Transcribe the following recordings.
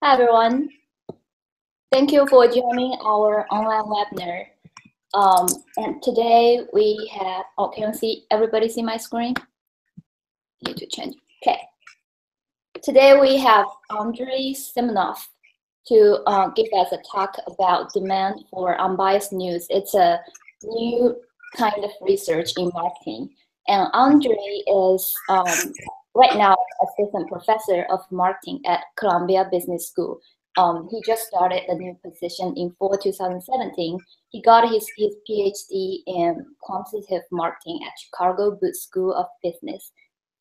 Hi everyone. Thank you for joining our online webinar. And today we have, can you see, everybody see my screen? Need to change, okay. Today we have Andrey Simonov to give us a talk about demand for unbiased news. It's a new kind of research in marketing. And Andrey is right now assistant professor of marketing at Columbia Business School. He just started a new position in fall 2017. He got his Ph.D. in Quantitative Marketing at Chicago Booth School of Business.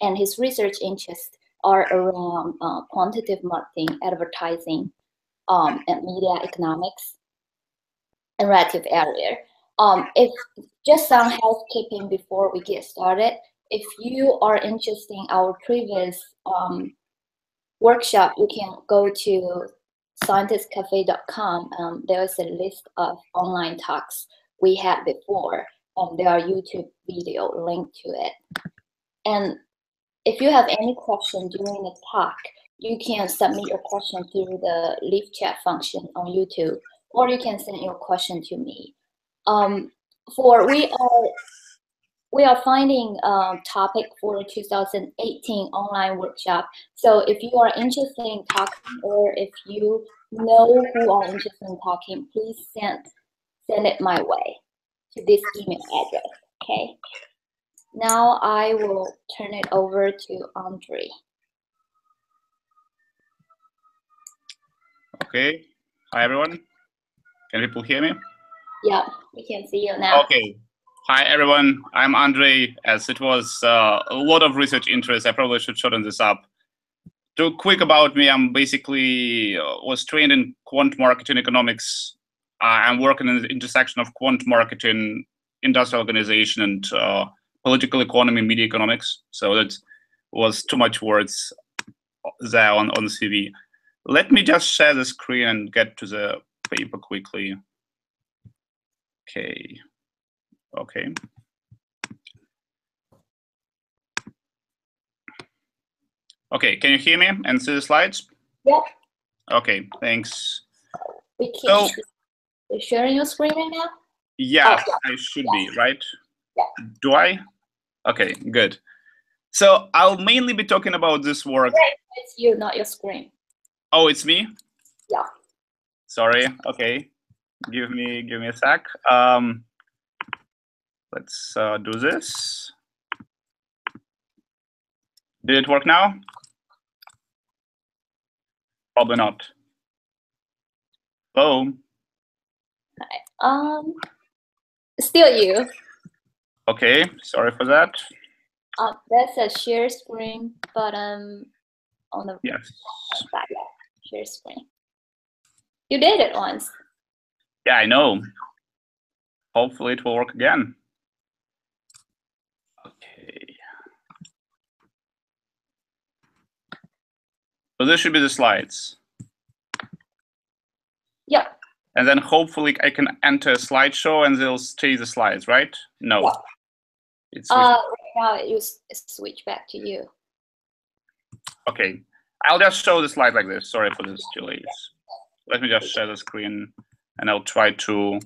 And his research interests are around quantitative marketing, advertising, and media economics, and relative area. If just some housekeeping before we get started, if you are interested in our previous workshop, you can go to scientistcafe.com. There is a list of online talks we had before. There are YouTube video linked to it. And if you have any question during the talk, you can submit your question through the live chat function on YouTube, or you can send your question to me. We are finding a topic for 2018 online workshop. So if you are interested in talking, or if you know who are interested in talking, please send it my way to this email address, okay? Now I will turn it over to Andrey. Okay. Hi, everyone. Can people hear me? Yeah, we can see you now. Okay. Hi, everyone. I'm Andrey. As it was a lot of research interest, I probably should shorten this up. To quick about me, I'm basically was trained in quant marketing economics. I'm working in the intersection of quant marketing, industrial organization, and political economy, media economics. So that was too much words there on the CV. Let me just share the screen and get to the paper quickly. Okay. Okay. Okay, can you hear me and see the slides? Yep. Okay, thanks. We can. You're sharing your screen right now? Yeah, oh, I should be, right? Yeah. Do I? Okay, good. So I'll mainly be talking about this work. It's you, not your screen. Oh, it's me? Yeah. Sorry. Okay. Give me a sec. Let's do this. Did it work now? Probably not. Hello? Hi. Still you. Okay, sorry for that. That's a share screen button on the side. Share screen. You did it once. Yeah, I know. Hopefully it will work again. Okay. So this should be the slides. Yep. And then hopefully I can enter a slideshow and they'll stay the slides, right? No. Yep. It's right now you switch back to you. Okay. I'll just show the slide like this. Sorry for this delays. Let me just share the screen and I'll try to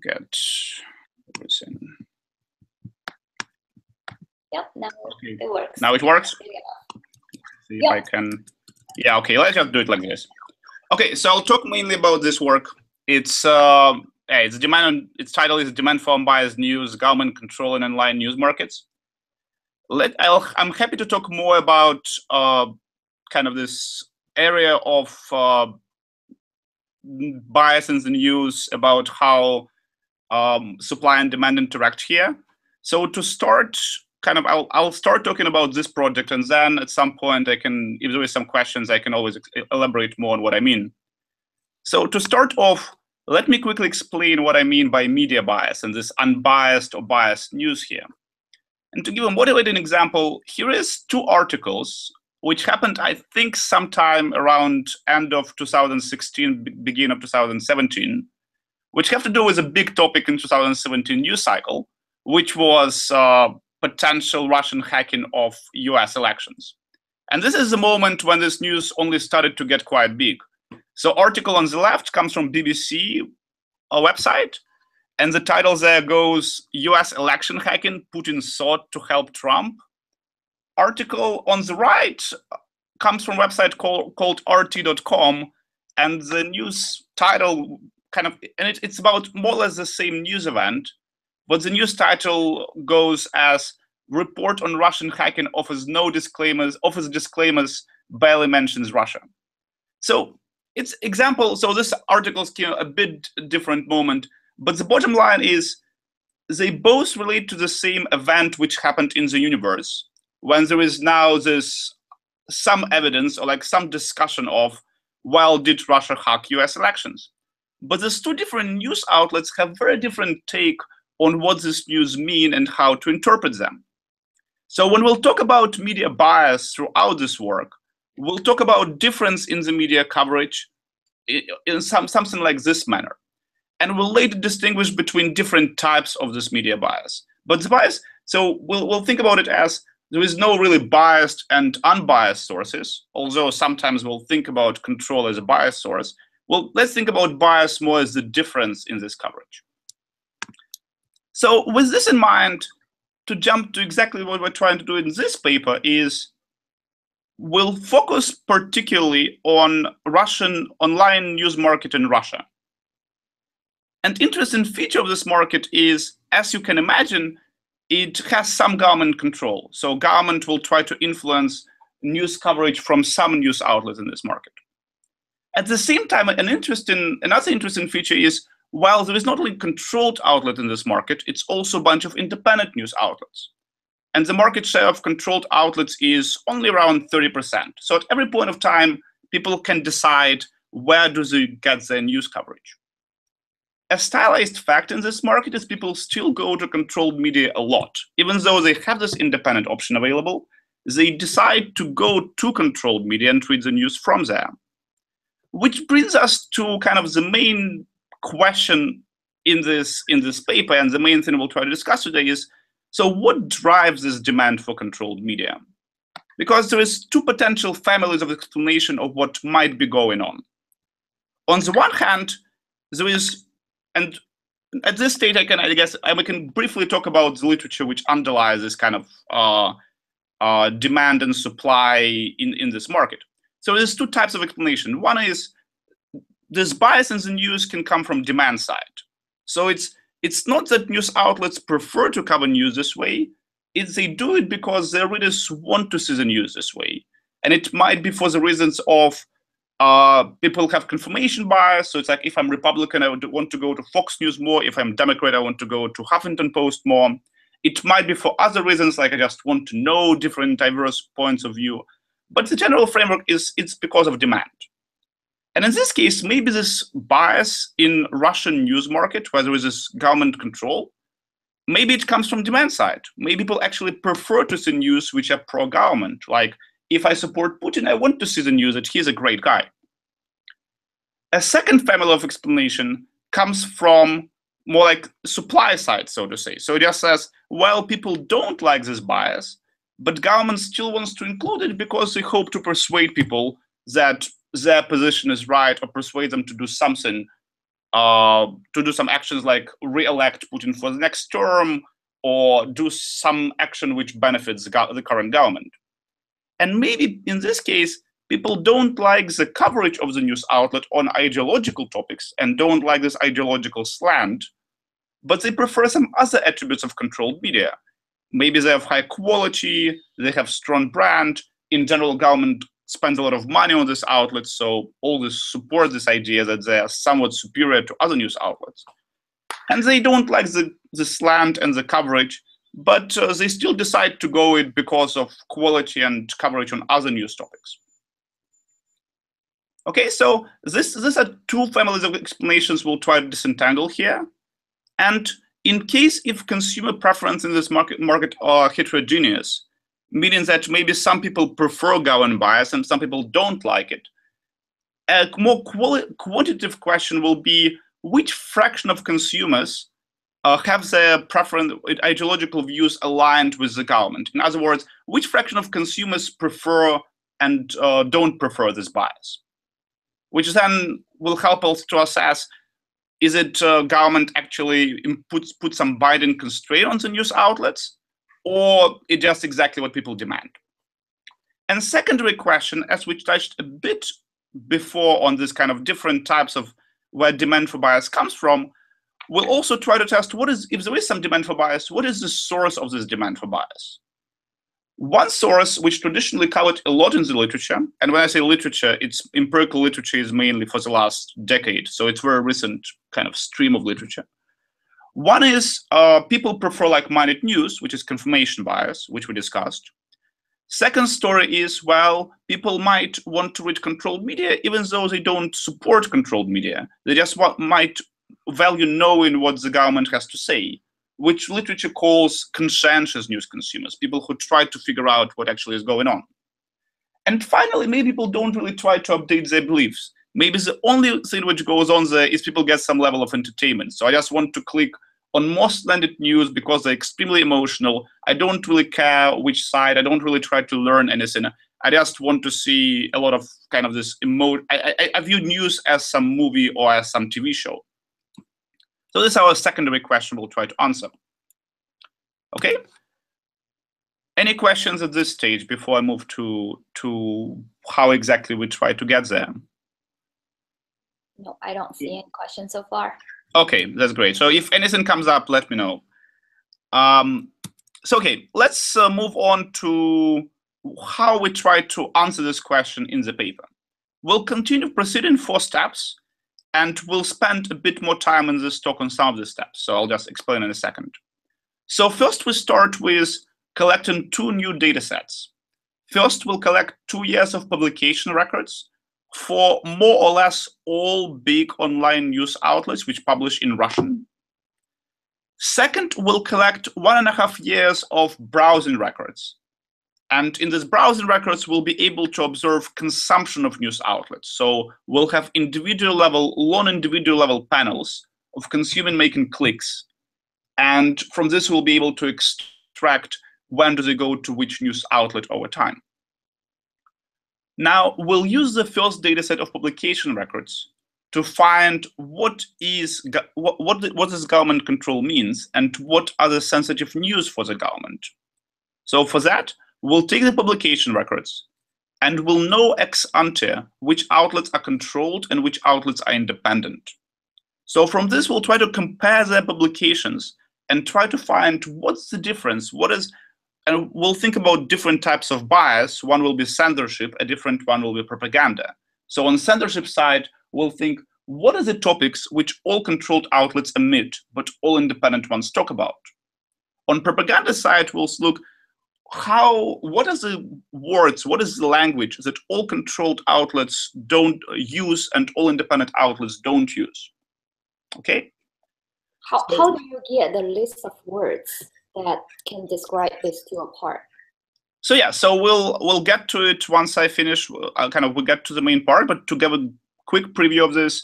get everything. Yep, now okay. It works. Now it works? Yeah. See if I can. Yeah, okay, let's just do it like this. Okay, so I'll talk mainly about this work. It's demand. Its title is "Demand for Unbiased News: Government Control in Online News Markets." I'm happy to talk more about kind of this area of bias in the news, about how supply and demand interact here. So to start, I'll start talking about this project, and then at some point I can, if there is some questions, I can always elaborate more on what I mean. So to start off, let me quickly explain what I mean by media bias and this unbiased or biased news here. And to give a motivating example, here is two articles which happened, I think, sometime around end of 2016, beginning of 2017, which have to do with a big topic in 2017 news cycle, which was potential Russian hacking of US elections. And this is the moment when this news only started to get quite big. So article on the left comes from BBC, a website, and the title there goes, US election hacking, Putin sought to help Trump. Article on the right comes from a website called rt.com, and the news title it's about more or less the same news event, but the news title goes as report on Russian hacking offers disclaimers, barely mentions Russia. So it's example, so this article's a bit different moment, but the bottom line is they both relate to the same event which happened in the universe, when there is now some evidence or like some discussion of, well, did Russia hack US elections? But these two different news outlets have very different take on what this news mean and how to interpret them. So when we'll talk about media bias throughout this work, we'll talk about difference in the media coverage in something like this manner. And we'll later distinguish between different types of this media bias. But the bias, so we'll think about it as there is no really biased and unbiased sources, although sometimes we'll think about control as a biased source. Well, let's think about bias more as the difference in this coverage. So with this in mind, to jump to exactly what we're trying to do in this paper is we'll focus particularly on Russian online news market in Russia. An interesting feature of this market is, as you can imagine, it has some government control. So government will try to influence news coverage from some news outlets in this market. At the same time, another interesting feature is, while there is not only controlled outlet in this market, it's also a bunch of independent news outlets. And the market share of controlled outlets is only around 30%. So at every point of time, people can decide where do they get their news coverage. A stylized fact in this market is people still go to controlled media a lot. Even though they have this independent option available, they decide to go to controlled media and read the news from there. Which brings us to kind of the main question in this paper, and the main thing we'll try to discuss today is, so what drives this demand for controlled media? Because there is two potential families of explanation of what might be going on. On the one hand, there is, and at this stage, I can briefly talk about the literature which underlies this kind of demand and supply in this market. So there's two types of explanation. One is this bias in the news can come from demand side. So it's not that news outlets prefer to cover news this way. They do it because their readers want to see the news this way. And it might be for the reasons of people have confirmation bias. So it's like, if I'm Republican, I would want to go to Fox News more. If I'm Democrat, I want to go to Huffington Post more. It might be for other reasons, like I just want to know different diverse points of view. But the general framework is it's because of demand. And in this case, maybe this bias in Russian news market, where there is this government control, maybe it comes from demand side. Maybe people actually prefer to see news which are pro-government. Like, if I support Putin, I want to see the news that he's a great guy. A second family of explanation comes from more like supply side, so to say. So it just says, well, people don't like this bias, but government still wants to include it because they hope to persuade people that their position is right, or persuade them to do something, to do some actions like re-elect Putin for the next term, or do some action which benefits the current government. And maybe in this case, people don't like the coverage of the news outlet on ideological topics and don't like this ideological slant, but they prefer some other attributes of controlled media. Maybe they have high quality, they have strong brand. In general, government spends a lot of money on this outlet, so all this support this idea that they are somewhat superior to other news outlets. And they don't like the slant and the coverage, but they still decide to go it because of quality and coverage on other news topics. Okay, so these are two families of explanations we'll try to disentangle here. And in case if consumer preference in this market are heterogeneous, meaning that maybe some people prefer government bias and some people don't like it, a more quantitative question will be which fraction of consumers have their preference, ideological views aligned with the government. In other words, which fraction of consumers prefer and don't prefer this bias, which then will help us to assess, is it government actually put some binding constraint on the news outlets, or it just exactly what people demand? And secondary question, as we touched a bit before on this kind of different types of where demand for bias comes from, we'll also try to test what is, if there is some demand for bias, what is the source of this demand for bias? One source which traditionally covered a lot in the literature, and when I say literature, it's empirical literature is mainly for the last decade, so it's very recent kind of stream of literature. One is people prefer like-minded news, which is confirmation bias, which we discussed. Second story is, well, people might want to read controlled media even though they don't support controlled media. They just might value knowing what the government has to say, which literature calls conscientious news consumers, people who try to figure out what actually is going on. And finally, maybe people don't really try to update their beliefs. Maybe the only thing which goes on there is people get some level of entertainment. So I just want to click on more slanted news because they're extremely emotional. I don't really care which side. I don't really try to learn anything. I just want to see a lot of kind of this I view news as some movie or as some TV show. So this is our secondary question we'll try to answer. Okay. Any questions at this stage before I move to how exactly we try to get there? No, I don't see any questions so far. Okay, that's great. So if anything comes up, let me know. So okay, let's move on to how we try to answer this question in the paper. We'll continue proceeding 4 steps, and we'll spend a bit more time in this talk on some of the steps. So I'll just explain in a second. So first we start with collecting 2 new data sets. First, we'll collect 2 years of publication records for more or less all big online news outlets which publish in Russian. Second, we'll collect 1.5 years of browsing records. And in these browsing records, we'll be able to observe consumption of news outlets. So we'll have individual level panels of consuming making clicks. And from this, we'll be able to extract when do they go to which news outlet over time. Now, we'll use the first data set of publication records to find what this government control means and what are the sensitive news for the government. So for that, we'll take the publication records and we'll know ex ante which outlets are controlled and which outlets are independent. So from this, we'll try to compare their publications and try to find what's the difference, and we'll think about different types of bias. One will be censorship, a different one will be propaganda. So on the censorship side, we'll think, what are the topics which all controlled outlets emit, but all independent ones talk about? On propaganda side, we'll look, what are the words, what is the language that all controlled outlets don't use and all independent outlets don't use? Okay? How do you get the list of words that can describe these 2 apart? So yeah, so we'll get to it once I finish. We'll get to the main part, but to give a quick preview of this,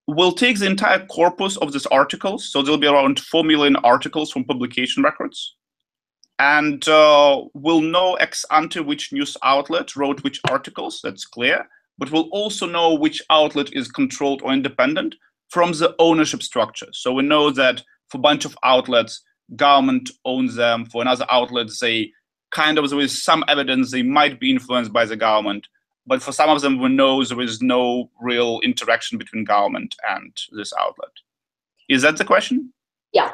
we'll take the entire corpus of these articles. So there'll be around 4 million articles from publication records. And we'll know ex ante which news outlet wrote which articles, that's clear. But we'll also know which outlet is controlled or independent from the ownership structure. So we know that for a bunch of outlets, government owns them. For another outlet, they there is some evidence they might be influenced by the government. But for some of them, we know there is no real interaction between government and this outlet. Is that the question? Yeah.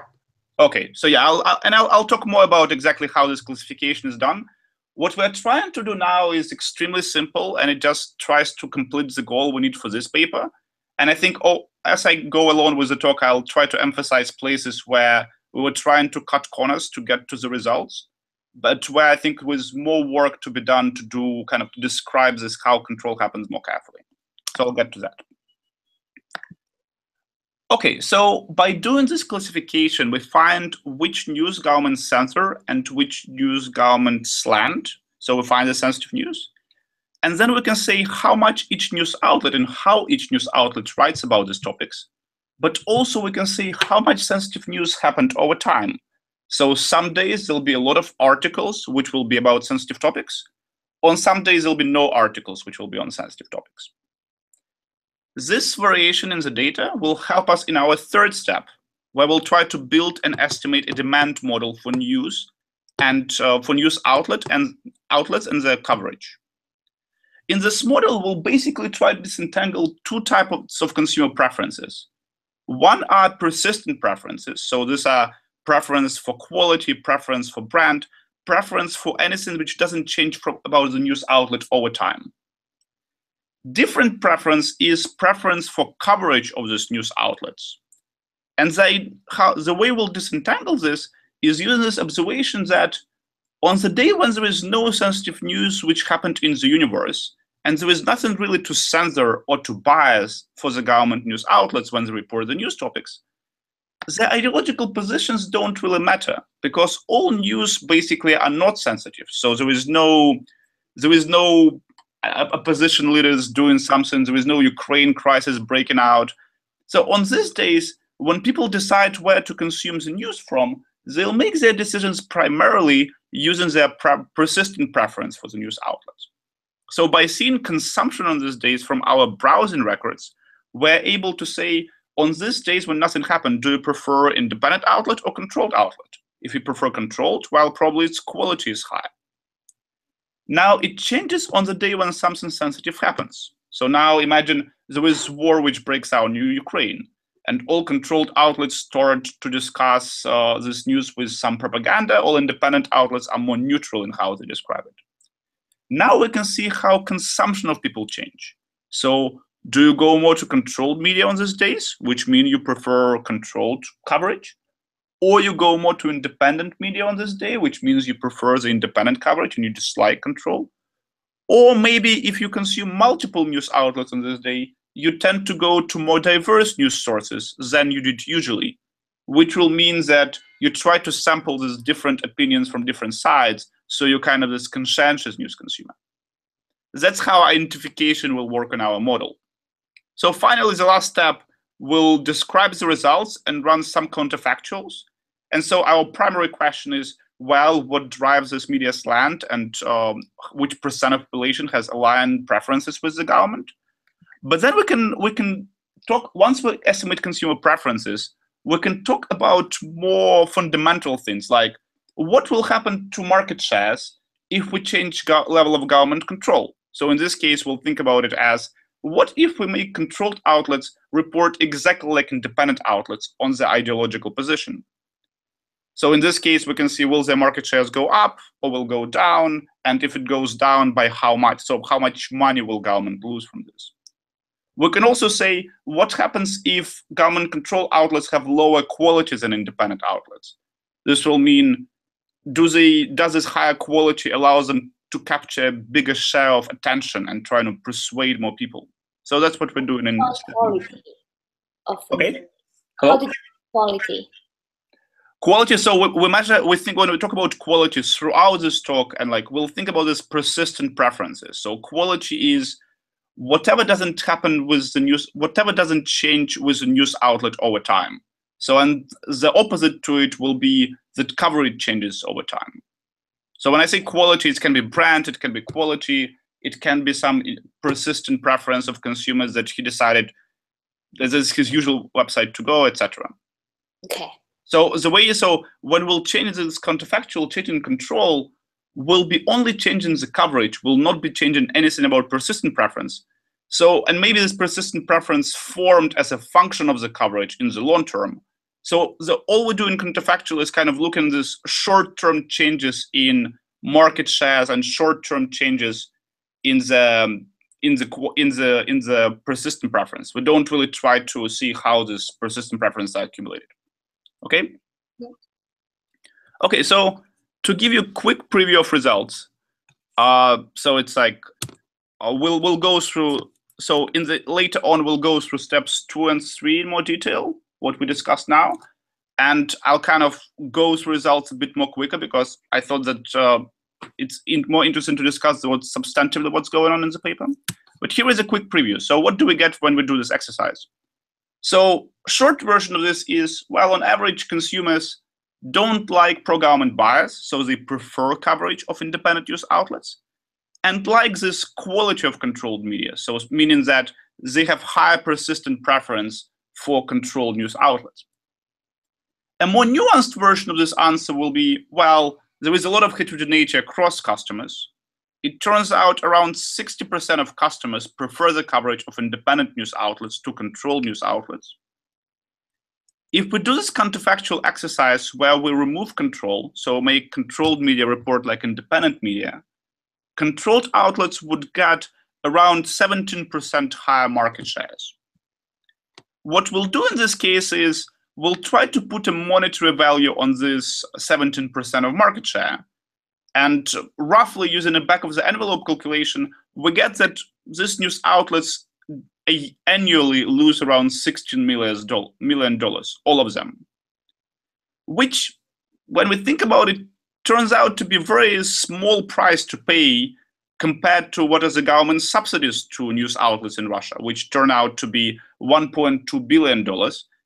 Okay, so yeah, I'll talk more about exactly how this classification is done. What we're trying to do now is extremely simple, and it just tries to complete the goal we need for this paper. And I think as I go along with the talk, I'll try to emphasize places where we were trying to cut corners to get to the results, but where I think there's more work to be done to do to describe this, how control happens more carefully. So I'll get to that. Okay, so by doing this classification, we find which news governments censor and which news governments slant. So we find the sensitive news. And then we can say how much each news outlet and how each news outlet writes about these topics. But also we can see how much sensitive news happened over time. So some days there'll be a lot of articles which will be about sensitive topics. On some days, there'll be no articles which will be on sensitive topics. This variation in the data will help us in our third step, where we'll try to build and estimate a demand model for news and for news outlets and their coverage. In this model, we'll basically try to disentangle two types of consumer preferences. One are persistent preferences. So these are preference for quality, preference for brand, preference for anything which doesn't change about the news outlet over time. Different preference is preference for coverage of these news outlets. And the way we'll disentangle this is using this observation that on the day when there is no sensitive news which happened in the universe, and there is nothing really to censor or to bias for the government news outlets when they report the news topics, the ideological positions don't really matter, because all news basically are not sensitive. So there is no opposition leaders doing something, there is no Ukraine crisis breaking out. So on these days, when people decide where to consume the news from, they'll make their decisions primarily using their persistent preference for the news outlets. So by seeing consumption on these days from our browsing records, we're able to say, on these days when nothing happened, do you prefer independent outlet or controlled outlet? If you prefer controlled, well, probably its quality is high. Now it changes on the day when something sensitive happens. So now imagine there is war which breaks out in Ukraine, and all controlled outlets start to discuss this news with some propaganda. All independent outlets are more neutral in how they describe it. Now we can see how consumption of people change. So do you go more to controlled media on these days, which mean you prefer controlled coverage? Or you go more to independent media on this day, which means you prefer the independent coverage and you dislike control? Or maybe if you consume multiple news outlets on this day, you tend to go to more diverse news sources than you did usually, which will mean that you try to sample these different opinions from different sides, so you're kind of this conscientious news consumer. That's how identification will work in our model. So finally, the last step will describe the results and run some counterfactuals. And so our primary question is, well, what drives this media slant, and which percent of population has aligned preferences with the government? But then we can talk, once we estimate consumer preferences, we can talk about more fundamental things, like what will happen to market shares if we change level of government control. So in this case, we'll think about it as, what if we make controlled outlets report exactly like independent outlets on the ideological position? So in this case, we can see, will their market shares go up or will go down? And if it goes down, by how much? So how much money will government lose from this? We can also say, what happens if government control outlets have lower quality than independent outlets? This will mean, does this higher quality allow them to capture a bigger share of attention and try to persuade more people? So that's what we're doing in this. Quality of okay. How did quality? Quality. So we measure. We think when we talk about quality throughout this talk, and like we'll think about this persistent preferences. So quality is whatever doesn't happen with the news, whatever doesn't change with the news outlet over time. So, and the opposite to it will be that coverage changes over time. So when I say quality, it can be brand, it can be quality, it can be some persistent preference of consumers that he decided this is his usual website to go, etc. Okay. So the way, so when we'll change this counterfactual, changing control will be only changing the coverage, will not be changing anything about persistent preference. So, and maybe this persistent preference formed as a function of the coverage in the long term. So all we do in counterfactual is kind of look at these short-term changes in market shares and short-term changes in the persistent preference. We don't really try to see how this persistent preference are accumulated. Okay. Yeah. Okay. So to give you a quick preview of results, so it's like we'll go through. So later on we'll go through steps 2 and 3 in more detail, what we discussed now, and I'll kind of go through results a bit more quicker because I thought that it's more interesting to discuss what's substantively what's going on in the paper. But here is a quick preview. So what do we get when we do this exercise? So short version of this is, well, on average, consumers don't like pro-government bias, so they prefer coverage of independent news outlets. and like this quality of controlled media, so meaning that they have higher persistent preference for controlled news outlets. A more nuanced version of this answer will be, well, there is a lot of heterogeneity across customers. It turns out around 60% of customers prefer the coverage of independent news outlets to controlled news outlets. If we do this counterfactual exercise where we remove control, so make controlled media report like independent media, controlled outlets would get around 17% higher market shares. What we'll do in this case is we'll try to put a monetary value on this 17% of market share. And roughly using a back of the envelope calculation, we get that these news outlets annually lose around $16 million, all of them. Which, when we think about it, turns out to be a very small price to pay compared to what is the government subsidies to news outlets in Russia, which turn out to be $1.2 billion.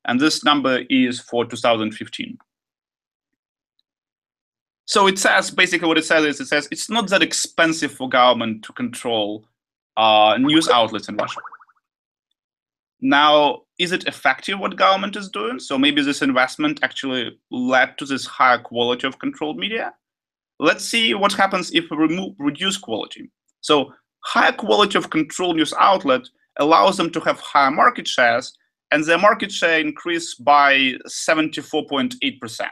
And this number is for 2015. So it says, basically what it says is, it says it's not that expensive for government to control news outlets in Russia. Now, is it effective what government is doing? So maybe this investment actually led to this higher quality of controlled media. Let's see what happens if we reduce quality. So higher quality of controlled news outlet allows them to have higher market shares, and their market share increased by 74.8%.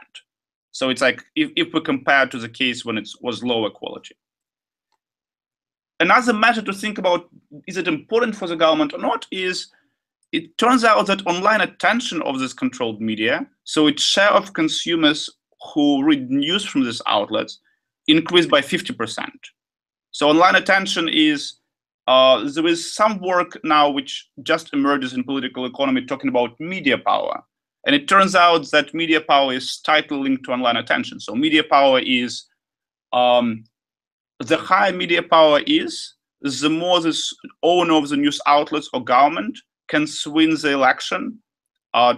So it's like if we compare to the case when it was lower quality. Another matter to think about, is it important for the government or not, is it turns out that online attention of this controlled media, so its share of consumers who read news from these outlets, increased by 50%. So online attention is, there is some work now which just emerges in political economy talking about media power. And it turns out that media power is tightly linked to online attention. So media power is, the higher media power is, the more this owner of the news outlets or government can swing the election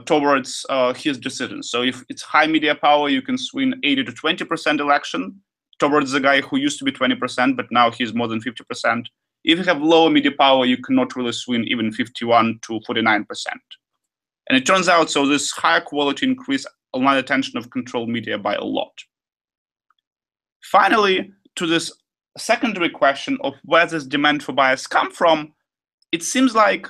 towards his decisions. So if it's high media power, you can swing 80 to 20% election towards the guy who used to be 20%, but now he's more than 50%. If you have lower media power, you cannot really swing even 51 to 49%. And it turns out, so this higher quality increased online attention of controlled media by a lot. Finally, to this secondary question of where this demand for bias come from, it seems like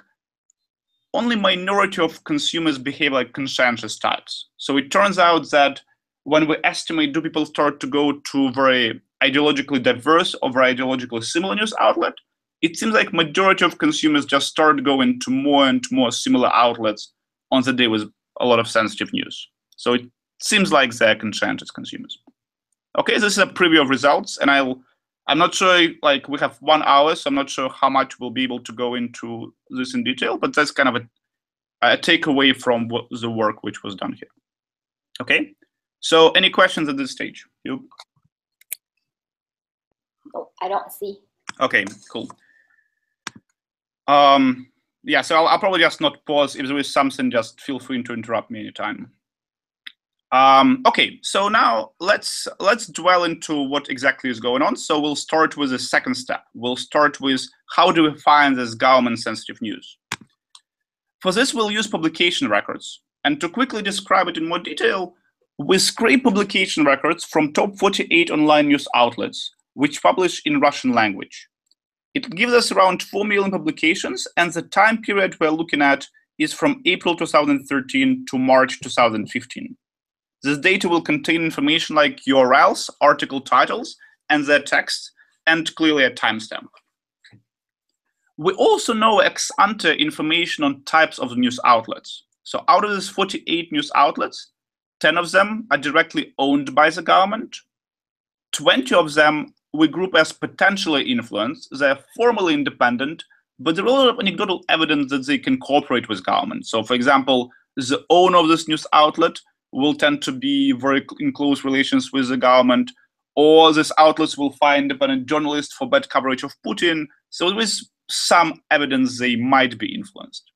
only minority of consumers behave like conscientious types. So it turns out that when we estimate, do people start to go to very ideologically diverse or very ideologically similar news outlet, it seems like majority of consumers just start going to more and more similar outlets on the day with a lot of sensitive news. So it seems like they're conscientious consumers. Okay, this is a preview of results, and I'm not sure, like we have 1 hour, so I'm not sure how much we'll be able to go into this in detail, but that's kind of a takeaway from the work which was done here. Okay, so any questions at this stage? You? Oh, I don't see. Okay, cool. Yeah, so I'll probably just not pause. If there is something, just feel free to interrupt me anytime. Okay, so now let's dwell into what exactly is going on. So we'll start with the second step. We'll start with how do we find this government-sensitive news. For this, we'll use publication records. And to quickly describe it in more detail, we scrape publication records from top 48 online news outlets, which publish in Russian language. It gives us around 4 million publications, and the time period we're looking at is from April 2013 to March 2015. This data will contain information like URLs, article titles, and their text, and clearly a timestamp. We also know ex ante information on types of news outlets. So out of these 48 news outlets, 10 of them are directly owned by the government. 20 of them we group as potentially influenced. They're formally independent, but there is a lot of anecdotal evidence that they can cooperate with government. So for example, the owner of this news outlet will tend to be very in close relations with the government, or these outlets will find independent journalists for bad coverage of Putin. So there is some evidence they might be influenced.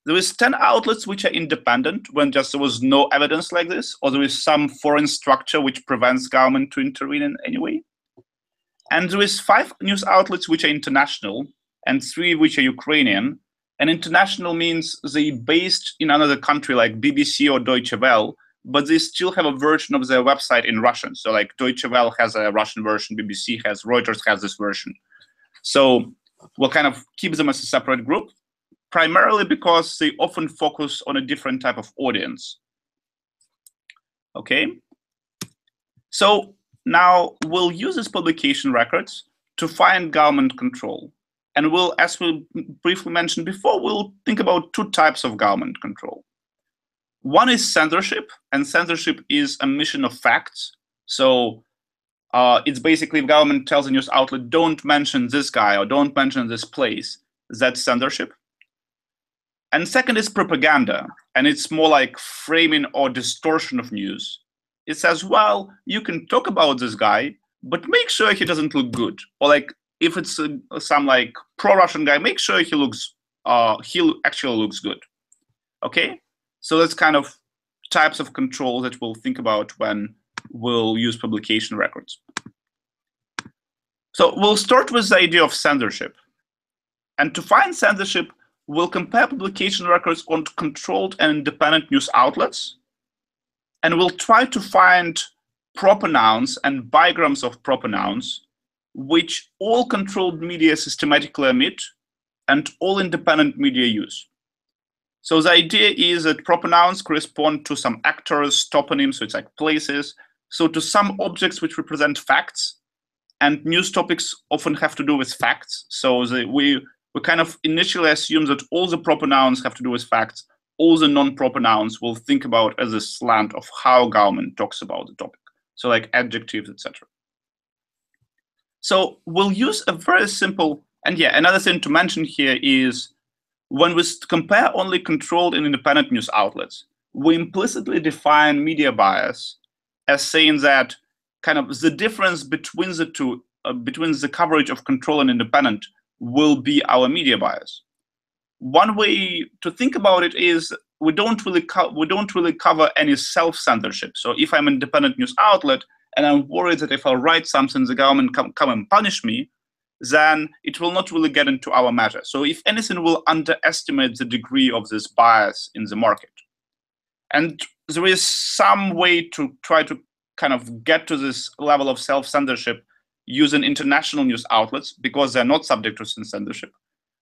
There is 10 outlets which are independent when just there was no evidence like this, or there is some foreign structure which prevents government to intervene in any way. And there is 5 news outlets which are international and 3 which are Ukrainian. And international means they based in another country like BBC or Deutsche Welle, but they still have a version of their website in Russian. So like Deutsche Welle has a Russian version, BBC has, Reuters has this version. So we'll kind of keep them as a separate group, primarily because they often focus on a different type of audience. Okay, so now we'll use these publication records to find government control. And we'll, as we briefly mentioned before, we'll think about 2 types of government control. One is censorship, and censorship is omission of facts. So it's basically if government tells a news outlet, don't mention this guy or don't mention this place, that's censorship. And second is propaganda, and it's more like framing or distortion of news. It says, well, you can talk about this guy, but make sure he doesn't look good. Or like, if it's some like pro-Russian guy, make sure he actually looks good. Okay, so that's kind of types of control that we'll think about when we'll use publication records. So we'll start with the idea of censorship. And to find censorship, we'll compare publication records on controlled and independent news outlets. And we'll try to find proper nouns and bigrams of proper nouns, which all controlled media systematically omit and all independent media use. So the idea is that proper nouns correspond to some actors, toponyms, so it's like places, so to some objects which represent facts, and news topics often have to do with facts. So we kind of initially assume that all the proper nouns have to do with facts, all the non-proper nouns we'll think about as a slant of how government talks about the topic. So like adjectives, etc. So we'll use a very simple, and yeah, another thing to mention here is when we compare only controlled and independent news outlets, we implicitly define media bias as saying that kind of the difference between the two, between the coverage of control and independent will be our media bias. One way to think about it is we don't really cover any self-censorship. So if I'm an independent news outlet and I'm worried that if I write something, the government come and punish me, then it will not really get into our measure. So if anything, we'll underestimate the degree of this bias in the market. And there is some way to try to kind of get to this level of self-censorship using international news outlets because they're not subject to censorship,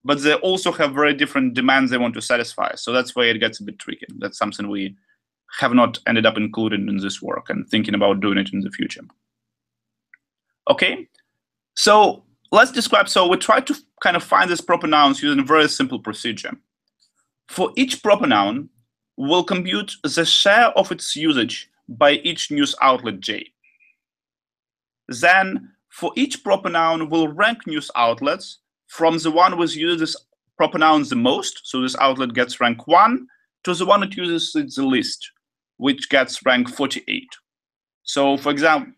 but they also have very different demands they want to satisfy. So that's where it gets a bit tricky. That's something we have not ended up including in this work and thinking about doing it in the future. Okay, so let's describe, so we try to kind of find these proper nouns using a very simple procedure. For each proper noun, we'll compute the share of its usage by each news outlet J. Then for each proper noun, we'll rank news outlets from the one which uses this proper nouns the most, so this outlet gets rank 1, to the one that uses it the least, which gets rank 48. So for example,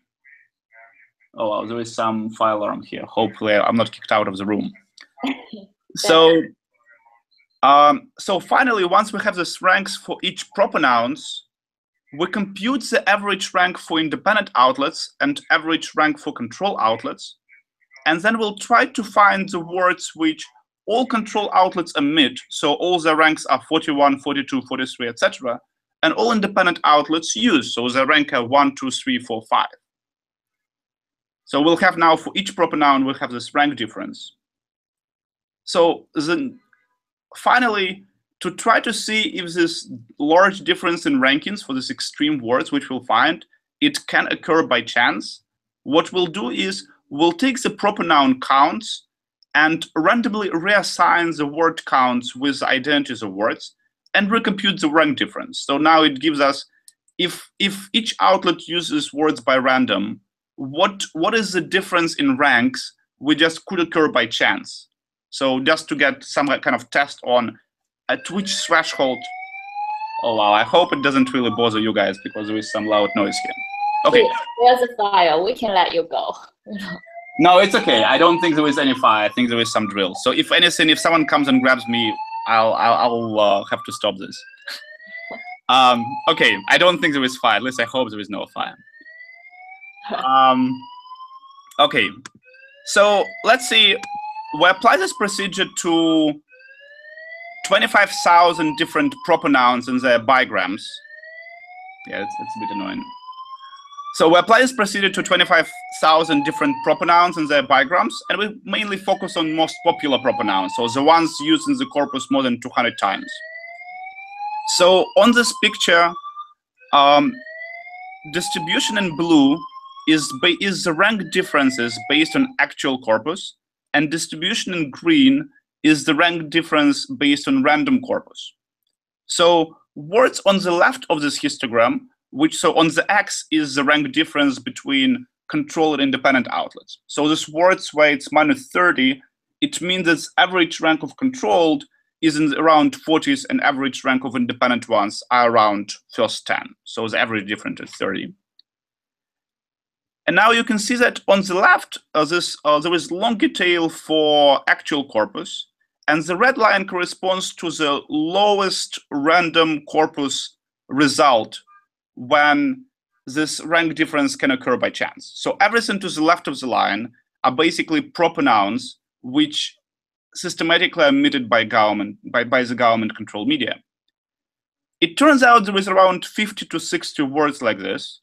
oh, well, there is some fire alarm here. Hopefully I'm not kicked out of the room. So finally, once we have these ranks for each proper nouns, we compute the average rank for independent outlets and average rank for control outlets. And then we'll try to find the words which all control outlets omit. So all the ranks are 41, 42, 43, etc. And all independent outlets use. So the rank are 1, 2, 3, 4, 5. So we'll have now for each proper noun, we'll have this rank difference. So then finally, to try to see if this large difference in rankings for these extreme words, which we'll find, it can occur by chance, what we'll do is we'll take the proper noun counts and randomly reassign the word counts with the identities of words and recompute the rank difference. So now it gives us, if each outlet uses words by random, what is the difference in ranks which just could occur by chance? So just to get some kind of test on at which threshold. Oh wow, I hope it doesn't really bother you guys because there is some loud noise here. Okay. There's a fire, we can let you go. No, it's okay. I don't think there is any fire. I think there is some drill. So if anything, if someone comes and grabs me, I'll have to stop this. Okay, I don't think there is fire. At least I hope there is no fire. Okay, So let's see, we apply this procedure to 25,000 different proper nouns and their bigrams. Yeah, it's a bit annoying. So we apply this procedure to 25,000 different proper nouns and their bigrams, and we mainly focus on most popular proper nouns, so the ones used in the corpus more than 200 times. So on this picture, distribution in blue is the rank differences based on actual corpus, and distribution in green is the rank difference based on random corpus. So words on the left of this histogram, so on the X is the rank difference between controlled and independent outlets. So this words where it's -30, it means that average rank of controlled is in around 40s and average rank of independent ones are around first 10. So the average difference is 30. And now you can see that on the left, there is longer tail for actual corpus, and the red line corresponds to the lowest random corpus result when this rank difference can occur by chance. So everything to the left of the line are basically proper nouns which systematically are emitted by the government controlled media. It turns out there is around 50 to 60 words like this.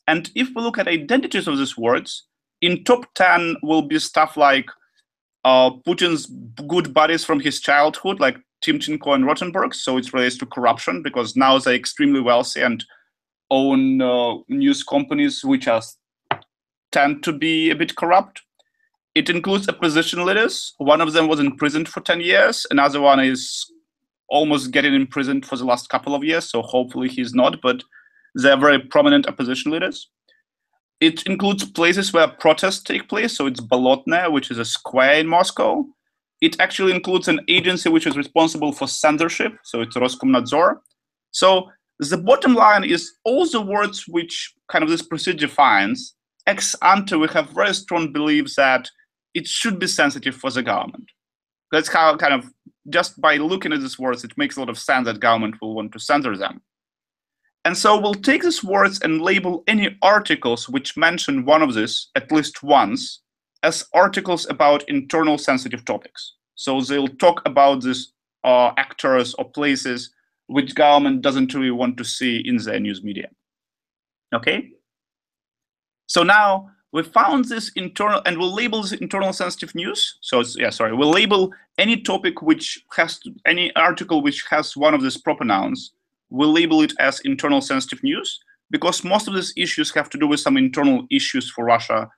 And if we look at identities of these words, in top 10 will be stuff like Putin's good buddies from his childhood, like Timchenko and Rothenberg. So it relates to corruption because now they're extremely wealthy and own news companies which tend to be a bit corrupt. It includes opposition leaders. One of them was imprisoned for 10 years. Another one is almost getting imprisoned for the last couple of years. So hopefully he's not, but they're very prominent opposition leaders. It includes places where protests take place. So it's Bolotnaya, which is a square in Moscow. It actually includes an agency which is responsible for censorship. So it's Roskomnadzor. So the bottom line is all the words which kind of this procedure finds, ex ante, we have very strong beliefs that it should be sensitive for the government. That's how kind of, just by looking at these words, it makes a lot of sense that government will want to censor them. And so we'll take these words and label any articles which mention one of these at least once as articles about internal sensitive topics. So they'll talk about these actors or places which government doesn't really want to see in their news media. Okay? So now we found this internal, and we'll label this internal sensitive news. So we'll label any topic which has, any article which has one of these proper nouns, we'll label it as internal sensitive news, because most of these issues have to do with some internal issues for Russia.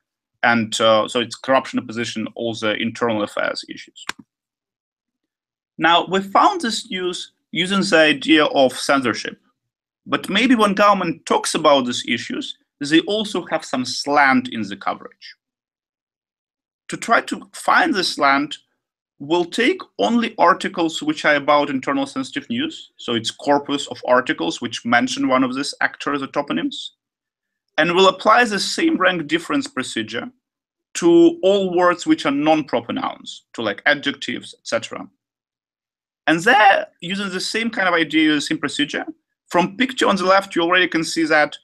And so it's corruption, opposition, all the internal affairs issues. Now, we found this news using the idea of censorship. But maybe when government talks about these issues, they also have some slant in the coverage. To try to find this slant, we'll take only articles which are about internal sensitive news. So it's corpus of articles which mention one of these actors or toponyms. And we'll apply the same rank difference procedure to all words which are non-proper nouns, to like adjectives, etc. And there, using the same kind of idea, the same procedure, from picture on the left, you already can see that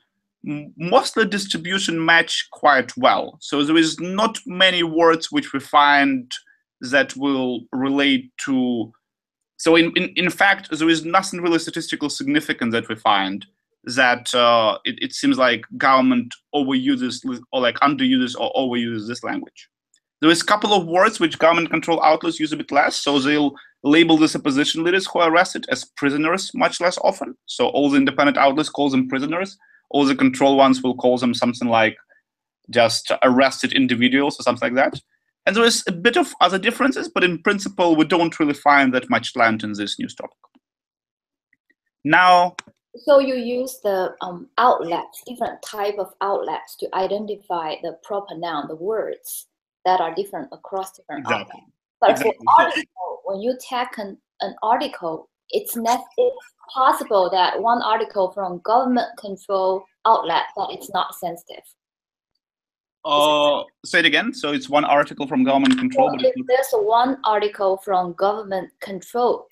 mostly distribution match quite well. So there is not many words which we find that will relate to. So in fact, there is nothing really statistical significant that we find that it seems like government overuses or like underuses or overuses this language. There is a couple of words which government control outlets use a bit less. So they'll label these opposition leaders who are arrested as prisoners much less often. So all the independent outlets call them prisoners. All the control ones will call them something like just arrested individuals or something like that. And there is a bit of other differences, but in principle, we don't really find that much slant in this news topic. Now, so you use the outlets, different type of outlets to identify the proper noun, the words that are different across different outlets. But for article, when you take an article, it's possible that one article from government control outlet that it's not sensitive. Say it again. So it's one article from government control. So if there's one article from government controlled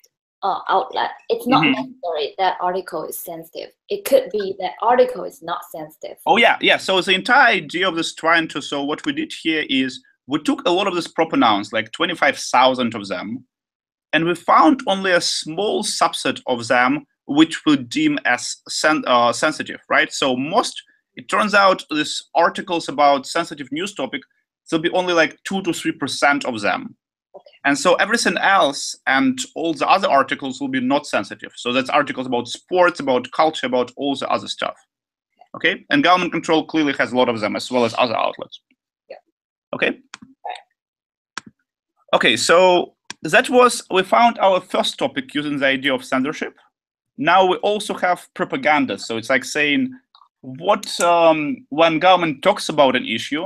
outlet, it's not necessary that article is sensitive. It could be that article is not sensitive. Oh yeah, yeah. So the entire idea of this trying to, so what we did here is we took a lot of these proper nouns, like 25,000 of them, and we found only a small subset of them which we deem as sensitive, right? So it turns out these articles about sensitive news topic, there'll be only like 2 to 3% of them. And so everything else and all the other articles will be not sensitive. So that's articles about sports, about culture, about all the other stuff. Okay, and government control clearly has a lot of them, as well as other outlets. Yeah. Okay. Okay, so we found our first topic using the idea of censorship. Now we also have propaganda. So it's like saying when government talks about an issue,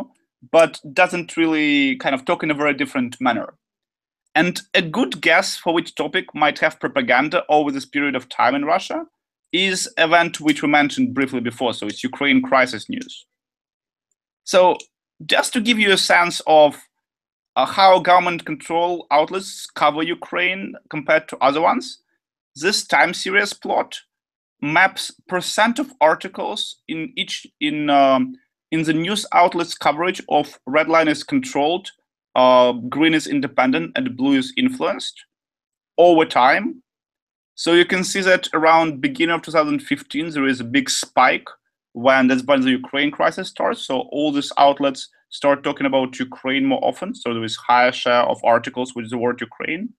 but doesn't really kind of talk in a very different manner. And a good guess for which topic might have propaganda over this period of time in Russia is event which we mentioned briefly before. So it's Ukraine crisis news. So just to give you a sense of how government control outlets cover Ukraine compared to other ones, this time series plot maps percent of articles in the news outlets coverage of red line is controlled, green is independent, and blue is influenced over time. So you can see that around beginning of 2015, there is a big spike when the Ukraine crisis starts. So all these outlets start talking about Ukraine more often. So there is higher share of articles with the word Ukraine.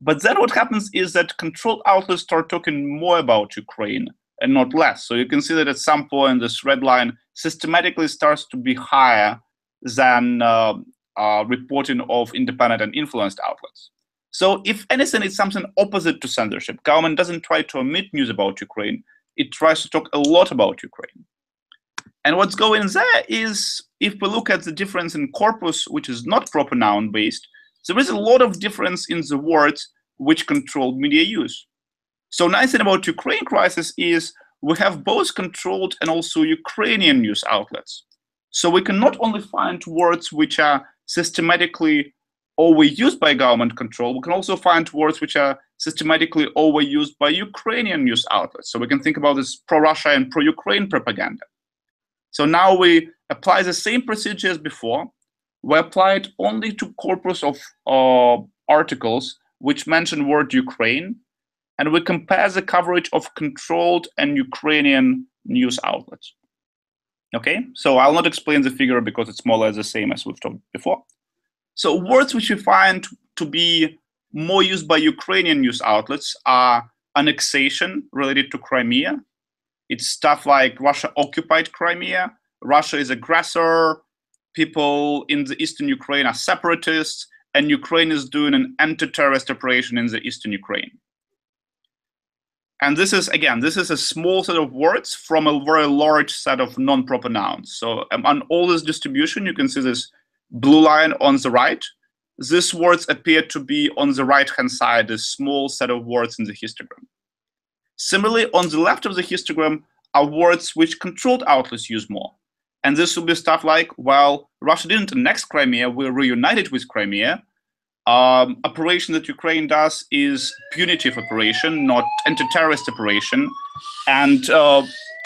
But then what happens is that controlled outlets start talking more about Ukraine and not less. So you can see that at some point, this red line systematically starts to be higher than reporting of independent and influenced outlets. So if anything, it's something opposite to censorship. Government doesn't try to omit news about Ukraine. It tries to talk a lot about Ukraine. And what's going there is, if we look at the difference in corpus, which is not proper noun based, there is a lot of difference in the words which controlled media use. So nice thing about Ukraine crisis is we have both controlled and also Ukrainian news outlets. So we can not only find words which are systematically overused by government control, we can also find words which are systematically overused by Ukrainian news outlets. So we can think about this pro-Russia and pro-Ukraine propaganda. So now we apply the same procedure as before. We apply it only to corpus of articles which mention word Ukraine, and we compare the coverage of controlled and Ukrainian news outlets. Okay, so I'll not explain the figure because it's more or less the same as we've talked before. So words which we find to be more used by Ukrainian news outlets are annexation related to Crimea. It's stuff like Russia occupied Crimea, Russia is aggressor, people in the eastern Ukraine are separatists, and Ukraine is doing an anti-terrorist operation in the eastern Ukraine. And this is a small set of words from a very large set of non-proper nouns. So on all this distribution, you can see this blue line on the right. These words appear to be on the right-hand side, a small set of words in the histogram. Similarly, on the left of the histogram are words which controlled outlets use more. And this will be stuff like, well, Russia didn't annex Crimea, we're reunited with Crimea. Operation that Ukraine does is punitive operation, not anti-terrorist operation. And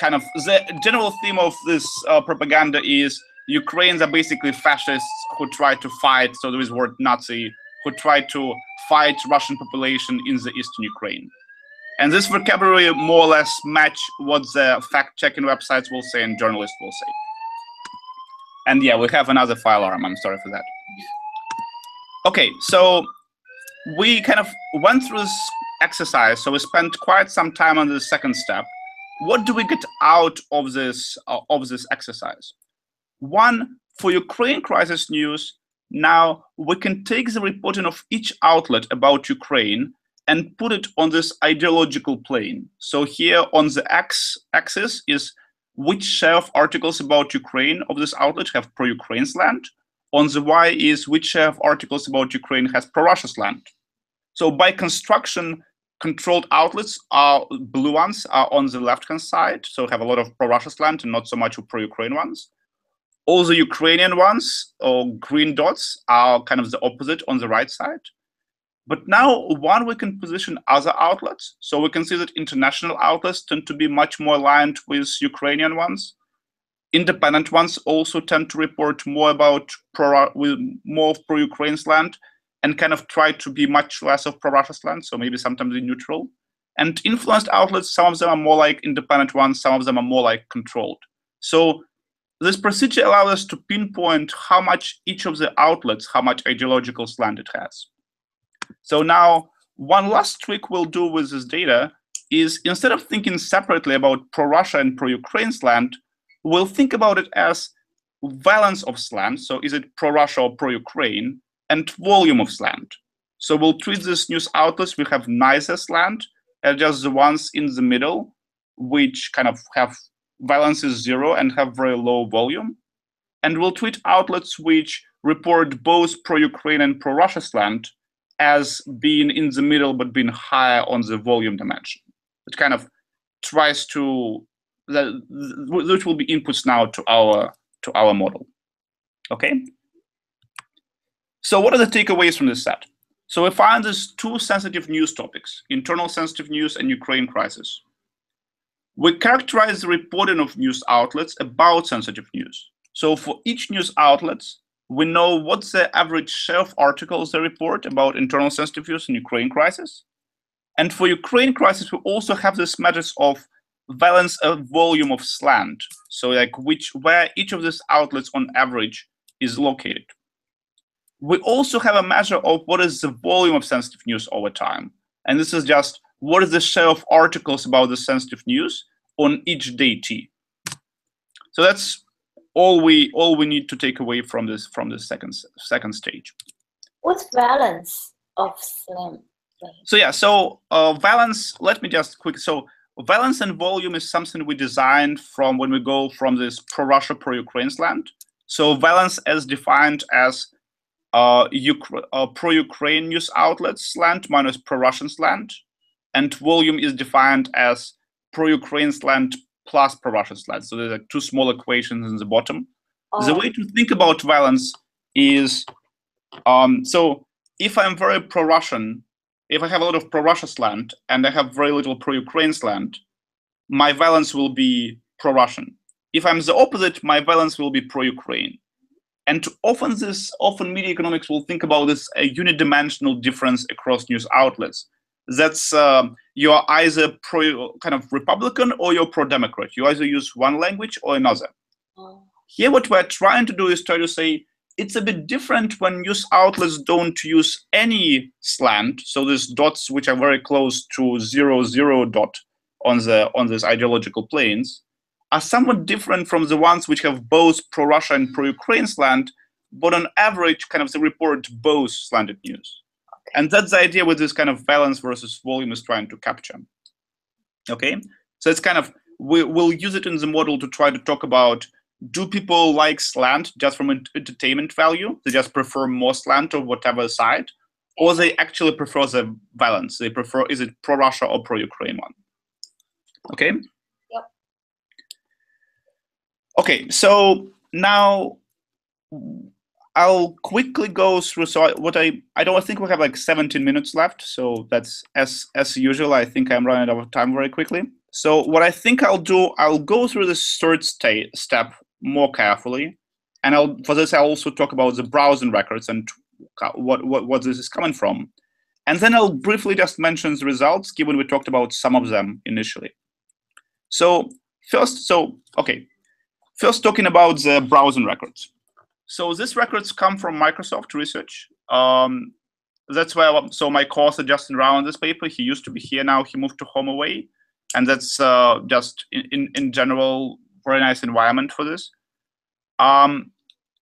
kind of the general theme of this propaganda is Ukrainians are basically fascists who try to fight, so there is the word Nazi, who try to fight Russian population in the eastern Ukraine. And this vocabulary more or less match what the fact-checking websites will say and journalists will say. And yeah, we have another file arm, I'm sorry for that. Okay, so we kind of went through this exercise, so we spent quite some time on the second step. What do we get out of this exercise? One, for Ukraine crisis news, now we can take the reporting of each outlet about Ukraine and put it on this ideological plane. So here on the x-axis is which share of articles about Ukraine of this outlet have pro-Ukraine slant. On the y is which share of articles about Ukraine has pro-Russia slant. So by construction, controlled outlets are blue ones are on the left-hand side, so have a lot of pro-Russia slant and not so much pro-Ukraine ones. All the Ukrainian ones, or green dots, are kind of the opposite on the right side. But now, one, we can position other outlets. So we can see that international outlets tend to be much more aligned with Ukrainian ones. independent ones also tend to report more about with more of pro-Ukraine slant and kind of try to be much less of pro-Russia slant, so maybe sometimes in neutral. And influenced outlets, some of them are more like independent ones, some of them are more like controlled. So this procedure allows us to pinpoint how much each of the outlets, how much ideological slant it has. So now, one last trick we'll do with this data is instead of thinking separately about pro-Russia and pro-Ukraine slant, we'll think about it as valence of slant. So is it pro-Russia or pro-Ukraine, and volume of slant. So we'll treat these news outlets we have nicer slant as just the ones in the middle, which kind of have valence is 0 and have very low volume. And we'll treat outlets which report both pro-Ukraine and pro-Russia slant as being in the middle but being higher on the volume dimension. It kind of tries to, those will be inputs now to our model. Okay? So what are the takeaways from this set? So we find these two sensitive news topics, internal sensitive news and Ukraine crisis. We characterize the reporting of news outlets about sensitive news. So for each news outlet, we know what's the average share of articles they report about internal sensitive news and Ukraine crisis. And for Ukraine crisis, we also have this measures of valence of volume of slant. So like where each of these outlets on average is located. We also have a measure of what is the volume of sensitive news over time. And this is just what is the share of articles about the sensitive news on each day T. So that's all we need to take away from this second stage. What's valence of slant? So yeah, so valence, let me just quick, so valence and volume is something we designed from when we go from this pro-Russia, pro-Ukraine slant. So valence as defined as pro-Ukraine news outlets slant minus pro-Russian slant, and volume is defined as pro-Ukraine slant plus pro-Russian slant. So there's like two small equations in the bottom. Oh. The way to think about valence is, so if I'm very pro-Russian, if I have a lot of pro-Russia slant and I have very little pro-Ukraine slant, my valence will be pro-Russian. If I'm the opposite, my valence will be pro-Ukraine. And often media economics will think about this a unidimensional difference across news outlets. That's you're either kind of Republican or you're pro-Democrat. You either use one language or another. Oh. Here, what we're trying to do is try to say it's a bit different when news outlets don't use any slant. So these dots, which are very close to 0, 0 dot on these ideological planes, are somewhat different from the ones which have both pro-Russia and pro-Ukraine slant, but on average, kind of they report both slanted news. Okay. And that's the idea with this kind of valence versus volume is trying to capture. Okay, so it's kind of, we'll use it in the model to try to talk about, do people like slant just from entertainment value? They just prefer more slant of whatever side, or they actually prefer the valence? They prefer, is it pro-Russia or pro-Ukraine one? Okay. Yep. Okay, so now I'll quickly go through. So I don't think we have like 17 minutes left. So that's as usual. I think I'm running out of time very quickly. So what I think I'll do, I'll go through this third step more carefully, and for this I'll also talk about the browsing records and what this is coming from, and then I'll briefly just mention the results, given we talked about some of them initially. So first talking about the browsing records. So these records come from Microsoft research. That's where, so my co-author Justin Rao on this paper, he used to be here, now he moved to home away. And that's just in general, very nice environment for this.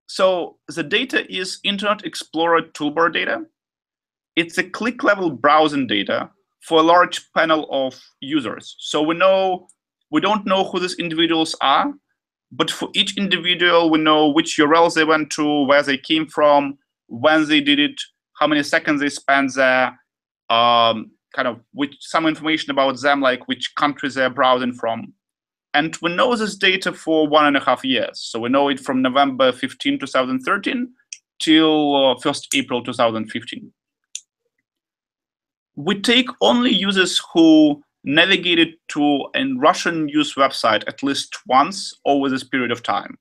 So the data is Internet Explorer toolbar data. It's a click level browsing data for a large panel of users. So we don't know who these individuals are, but for each individual, we know which URLs they went to, where they came from, when they did it, how many seconds they spent there, kind of some information about them, like which countries they're browsing from. And we know this data for 1.5 years. So we know it from November 15, 2013 till 1st April 2015. We take only users who navigated to a Russian news website at least once over this period of time,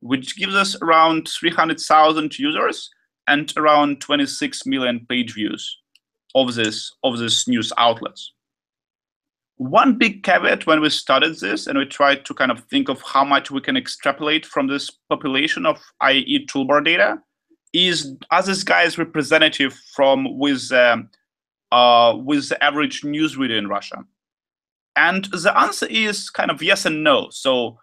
which gives us around 300,000 users and around 26 million page views of this news outlets. One big caveat when we started this and we tried to kind of think of how much we can extrapolate from this population of IE toolbar data is, are these guys representative with the average news reader in Russia? And the answer is kind of yes and no. So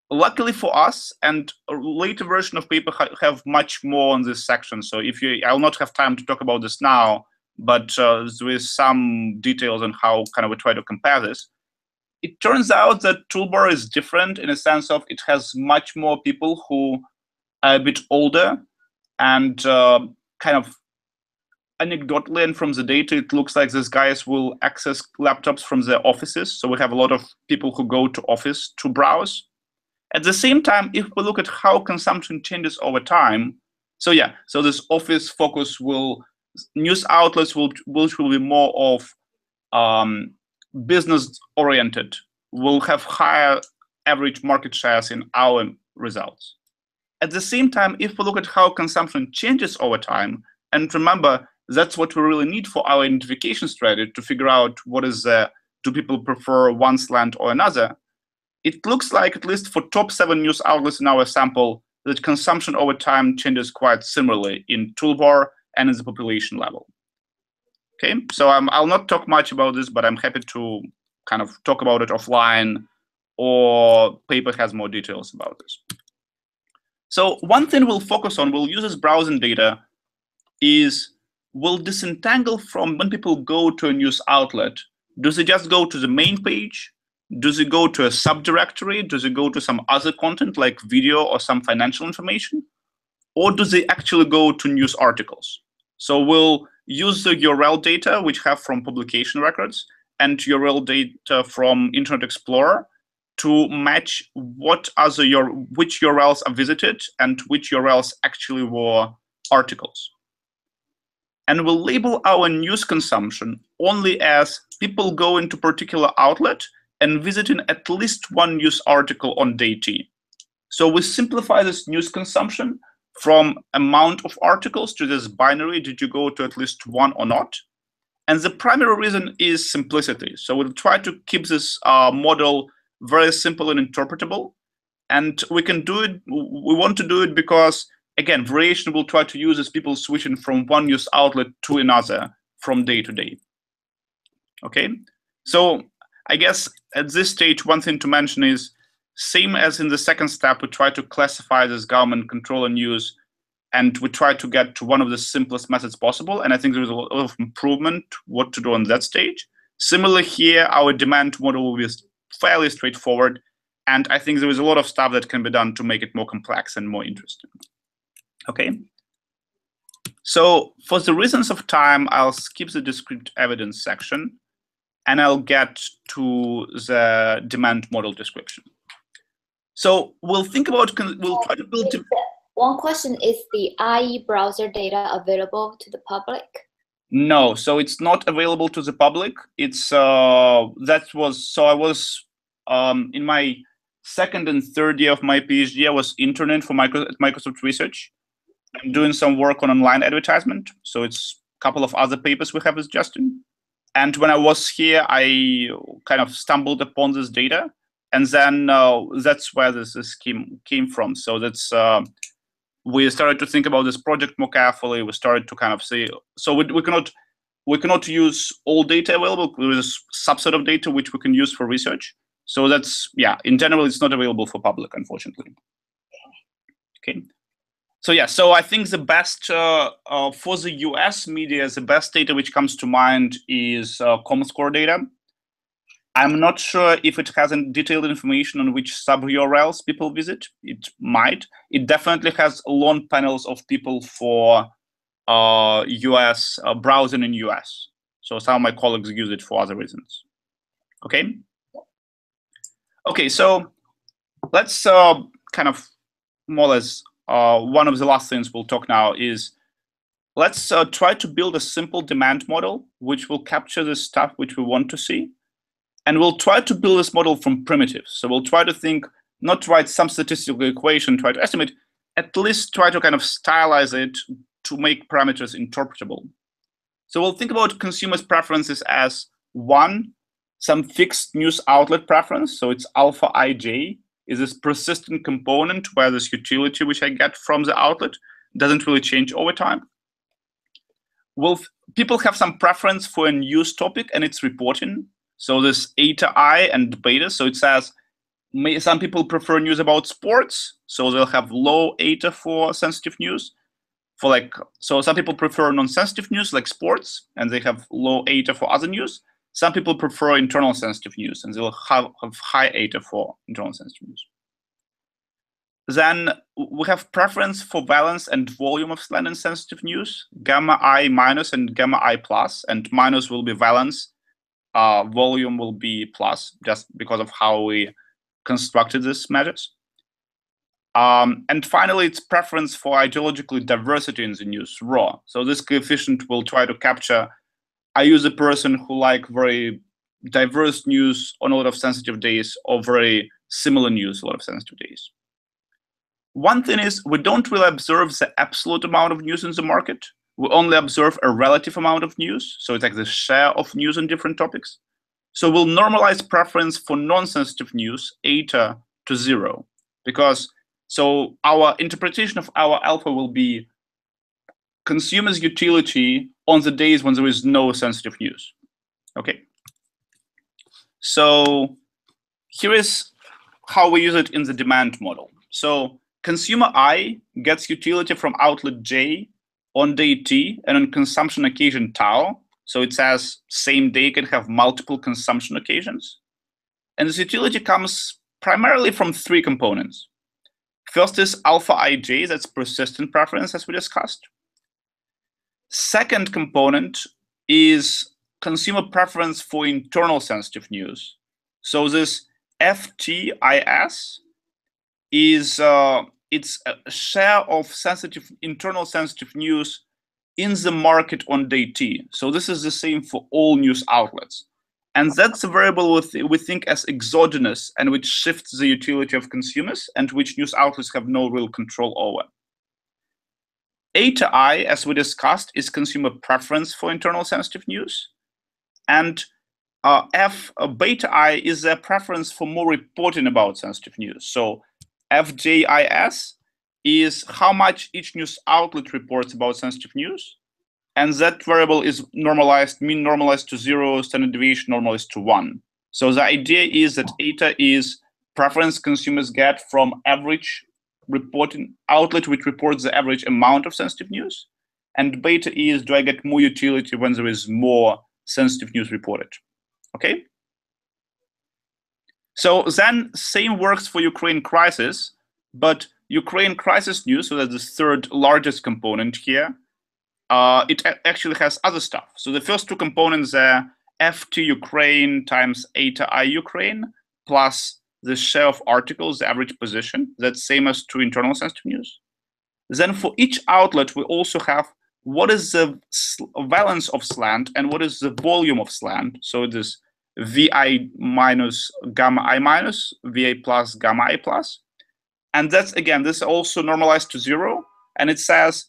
luckily for us, and a later version of paper have much more on this section. So I'll not have time to talk about this now, but there is some details on how kind of we try to compare this. It turns out that toolbar is different in a sense of it has much more people who are a bit older, and kind of anecdotally and from the data, it looks like these guys will access laptops from their offices. So we have a lot of people who go to office to browse. At the same time, if we look at how consumption changes over time, so this office focus news outlets will be more of business oriented, will have higher average market shares in our results. At the same time, if we look at how consumption changes over time, and remember, that's what we really need for our identification strategy to figure out what is do people prefer one slant or another, it looks like, at least for top 7 news outlets in our sample, that consumption over time changes quite similarly in toolbar and in the population level. Okay, so I'll not talk much about this, but I'm happy to kind of talk about it offline, or paper has more details about this. So one thing we'll focus on, we'll use this browsing data, is we'll disentangle from when people go to a news outlet. Do they just go to the main page? Do they go to a subdirectory? Do they go to some other content like video or some financial information? Or do they actually go to news articles? So we'll use the URL data which have from publication records and URL data from Internet Explorer to match which URLs are visited and which URLs actually were articles. And we'll label our news consumption only as people go into particular outlet and visiting at least one news article on day T. So we simplify this news consumption from amount of articles to this binary, did you go to at least one or not? And the primary reason is simplicity. So we'll try to keep this model very simple and interpretable. And we can do it, we want to do it because, again, variation we'll try to use is people switching from one news outlet to another from day to day. Okay, so I guess at this stage, one thing to mention is, same as in the second step, we try to classify this government control and news, and we try to get to one of the simplest methods possible. And I think there's a lot of improvement what to do on that stage. Similarly here, our demand model will be fairly straightforward. And I think there is a lot of stuff that can be done to make it more complex and more interesting. Okay. So for the reasons of time, I'll skip the discrete evidence section, and I'll get to the demand model description. So we'll think about, we'll try to build. One question, is the IE browser data available to the public? No, so it's not available to the public. It's I was in my second and third year of my PhD, I was interned for Microsoft Research. I'm doing some work on online advertisement. So it's a couple of other papers we have with Justin. And when I was here, I kind of stumbled upon this data. And then that's where this came from. So that's we started to think about this project more carefully. We started to kind of say, so we cannot use all data available. There is a subset of data which we can use for research. So that's, yeah, in general, it's not available for public, unfortunately. Okay. So yeah, so I think the best for the US media, the best data which comes to mind is ComScore data. I'm not sure if it has detailed information on which sub-URLs people visit. It might. It definitely has long panels of people for US browsing in US. So some of my colleagues use it for other reasons. Okay. Okay, so let's kind of more or less, one of the last things we'll talk now is, let's try to build a simple demand model which will capture the stuff which we want to see. And we'll try to build this model from primitives. So we'll try to think, not write some statistical equation, try to estimate, at least try to kind of stylize it to make parameters interpretable. So we'll think about consumers' preferences as one, some fixed news outlet preference. So it's alpha ij is this persistent component where this utility which I get from the outlet doesn't really change over time. People have some preference for a news topic and its reporting. So this eta I and beta. So it says some people prefer news about sports, so they'll have low eta for sensitive news. So some people prefer non-sensitive news like sports, and they have low eta for other news. Some people prefer internal sensitive news, and they'll have high eta for internal sensitive news. Then we have preference for valence and volume of slant and sensitive news, gamma I minus and gamma I plus, and minus will be valence, volume will be plus, just because of how we constructed these measures. And finally, it's preference for ideologically diversity in the news, raw. So this coefficient will try to capture, I use a person who like very diverse news on a lot of sensitive days, or very similar news a lot of sensitive days. One thing is, we don't really observe the absolute amount of news in the market. We only observe a relative amount of news. So it's like the share of news on different topics. So we'll normalize preference for non-sensitive news, eta, to 0. So our interpretation of our alpha will be consumers' utility on the days when there is no sensitive news. Okay. So here is how we use it in the demand model. So consumer I gets utility from outlet J on day T and on consumption occasion tau. So it says same day can have multiple consumption occasions. And this utility comes primarily from 3 components. First is alpha ij, that's persistent preference, as we discussed. Second component is consumer preference for internal sensitive news. So this FTIS is it's a share of internal sensitive news in the market on day T. So this is the same for all news outlets. And that's a variable we think as exogenous and which shifts the utility of consumers and which news outlets have no real control over. Eta I, as we discussed, is consumer preference for internal sensitive news. And beta I is their preference for more reporting about sensitive news. So FJIS is how much each news outlet reports about sensitive news. And that variable is normalized, mean normalized to 0, standard deviation normalized to 1. So the idea is that eta is preference consumers get from average reporting outlet which reports the average amount of sensitive news. And beta is, do I get more utility when there is more sensitive news reported? Okay. So then same works for Ukraine crisis, but Ukraine crisis news, so that's the third largest component here, it actually has other stuff. So the first 2 components are FT Ukraine times eta I Ukraine plus the share of articles, the average position. That's same as to internal sensitive news. Then for each outlet, we also have what is the valence of slant and what is the volume of slant. So this VI minus gamma I minus, VA plus gamma I plus. And that's, again, this is also normalized to 0. And it says,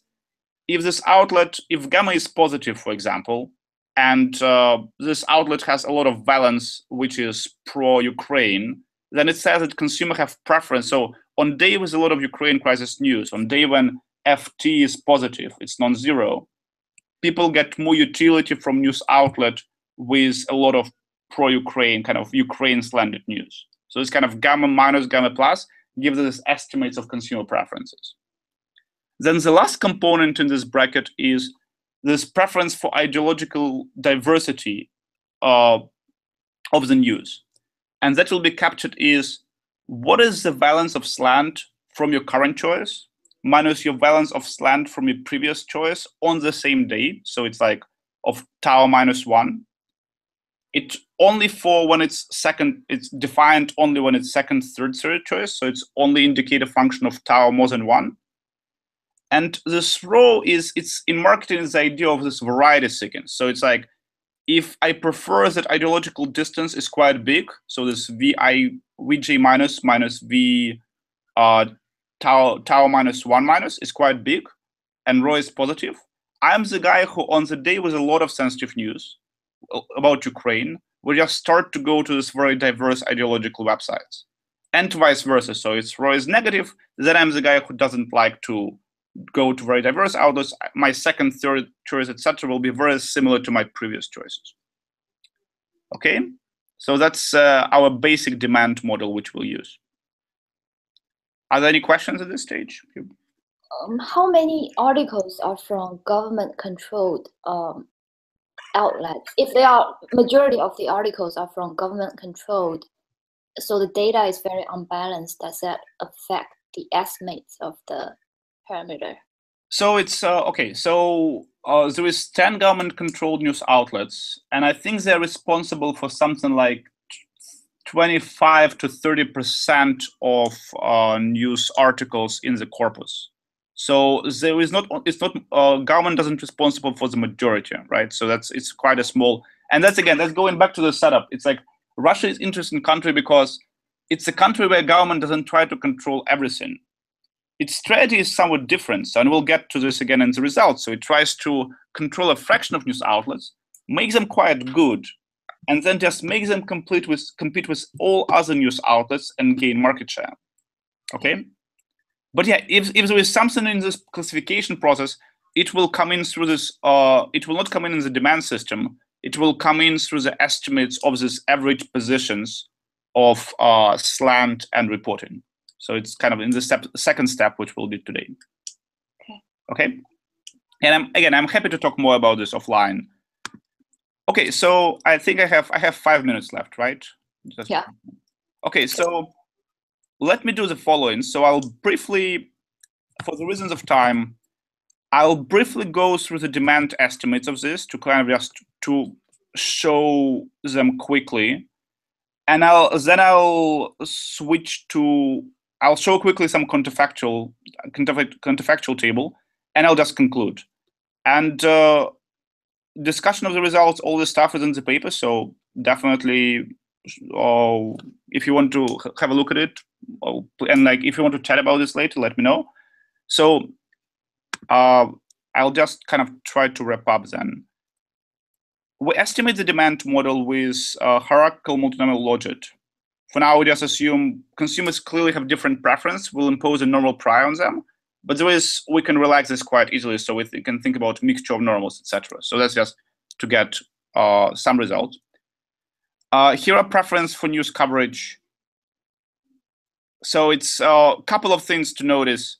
if this outlet, if gamma is positive, for example, and this outlet has a lot of valence, which is pro-Ukraine, then it says that consumers have preference. So on day with a lot of Ukraine crisis news, on day when FT is positive, it's non-zero, people get more utility from news outlet with a lot of pro-Ukraine, kind of Ukraine-slanted news. So this kind of gamma minus, gamma plus gives us estimates of consumer preferences. Then the last component in this bracket is this preference for ideological diversity of the news. And that will be captured is what is the valence of slant from your current choice minus your valence of slant from your previous choice on the same day. So it's like of tau minus 1. It only for when it's second, it's defined only when it's second, third choice. So it's only indicate a function of tau more than 1. And this rho is, it's in marketing is the idea of this variety sequence. So it's like if I prefer that ideological distance is quite big, so this Vj minus V tau minus 1 minus is quite big, and rho is positive, I'm the guy who, on the day with a lot of sensitive news about Ukraine, will just start to go to this very diverse ideological websites, and vice versa. So it's rho is negative, then I'm the guy who doesn't like to go to very diverse outlets. My second, third choice, etc., will be very similar to my previous choices. Okay, so that's our basic demand model, which we'll use. Are there any questions at this stage? How many articles are from government-controlled outlets? If they are, majority of the articles are from government-controlled, so the data is very unbalanced. Does that affect the estimates of the parameter? So it's okay. So there is 10 government-controlled news outlets, and I think they're responsible for something like 25 to 30% of news articles in the corpus. So there is not. It's not. Government doesn't responsible for the majority, right? So it's quite a small. And that's going back to the setup. It's like Russia is an interesting country because it's a country where government doesn't try to control everything. Its strategy is somewhat different, and we'll get to this again in the results. So it tries to control a fraction of news outlets, make them quite good, and then just make them compete with all other news outlets and gain market share. Okay, but yeah, if there is something in this classification process, it will come in through this. It will not come in the demand system. It will come in through the estimates of these average positions of slant and reporting. So it's kind of in the second step, which we'll do today. Okay. And I'm happy to talk more about this offline. Okay, so I think I have 5 minutes left, right? Yeah. Okay, so let me do the following. So I'll briefly, for the reasons of time, I'll briefly go through the demand estimates of this to kind of just to show them quickly, and I'll switch to. I'll show quickly some counterfactual table, and I'll just conclude. And discussion of the results, all this stuff is in the paper, so definitely, if you want to have a look at it, and like if you want to chat about this later, let me know. So I'll just kind of try to wrap up then. We estimate the demand model with hierarchical multinomial logic. For now, we just assume consumers clearly have different preference. We'll impose a normal prior on them, but we can relax this quite easily. So we can think about mixture of normals, etc. So that's just to get some results. Here are preference for news coverage. So it's a couple of things to notice.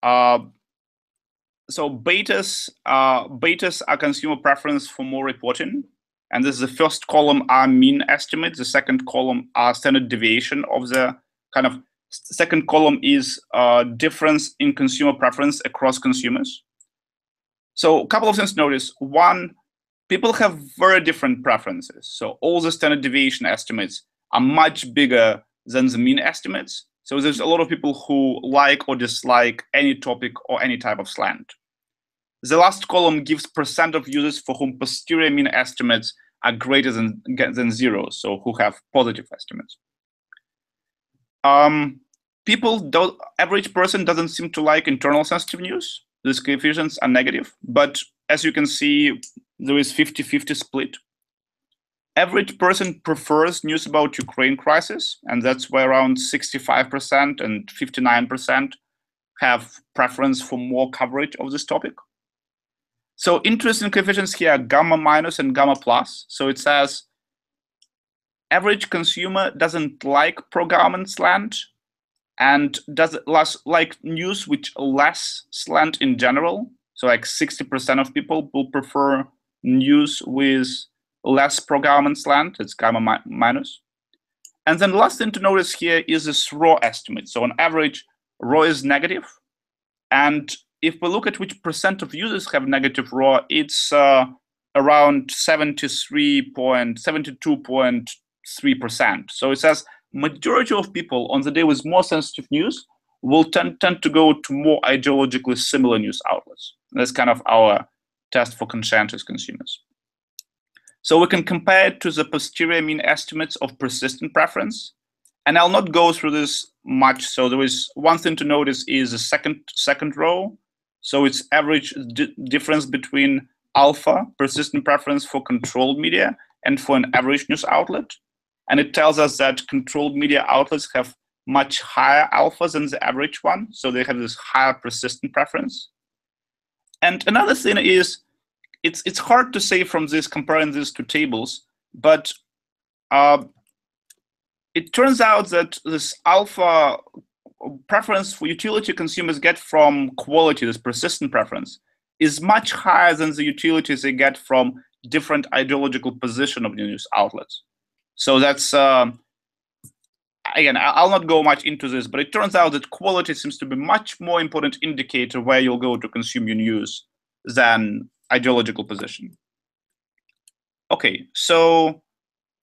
So betas are consumer preference for more reporting. And this is the first column are mean estimates. The second column are standard deviation of the kind of second column is difference in consumer preference across consumers. So a couple of things to notice. One, people have very different preferences. So all the standard deviation estimates are much bigger than the mean estimates. So there's a lot of people who like or dislike any topic or any type of slant. The last column gives percent of users for whom posterior mean estimates are greater than 0, so who have positive estimates. Average person doesn't seem to like internal sensitive news. These coefficients are negative, but as you can see, there is 50-50 split. Average person prefers news about Ukraine crisis, and that's where around 65% and 59% have preference for more coverage of this topic. So interesting coefficients here are gamma minus and gamma plus. So it says average consumer doesn't like pro-government slant and does like news with less slant in general. So like 60% of people will prefer news with less pro-government slant. It's gamma minus. And then last thing to notice here is this rho estimate. So on average, rho is negative. And if we look at which percent of users have negative rho, it's around 72.3%. So it says majority of people on the day with more sensitive news will tend to go to more ideologically similar news outlets. That's kind of our test for conscientious consumers. So we can compare it to the posterior mean estimates of persistent preference. And I'll not go through this much. So there is one thing to notice is the second row. So it's average difference between alpha, persistent preference for controlled media, and for an average news outlet. And it tells us that controlled media outlets have much higher alphas than the average one. So they have this higher persistent preference. And another thing is, it's hard to say from this, comparing these two tables, but it turns out that this alpha preference for utility consumers get from quality, this persistent preference, is much higher than the utilities they get from different ideological position of the news outlets. So that's, again, I'll not go much into this, but it turns out that quality seems to be much more important indicator where you'll go to consume your news than ideological position. Okay, so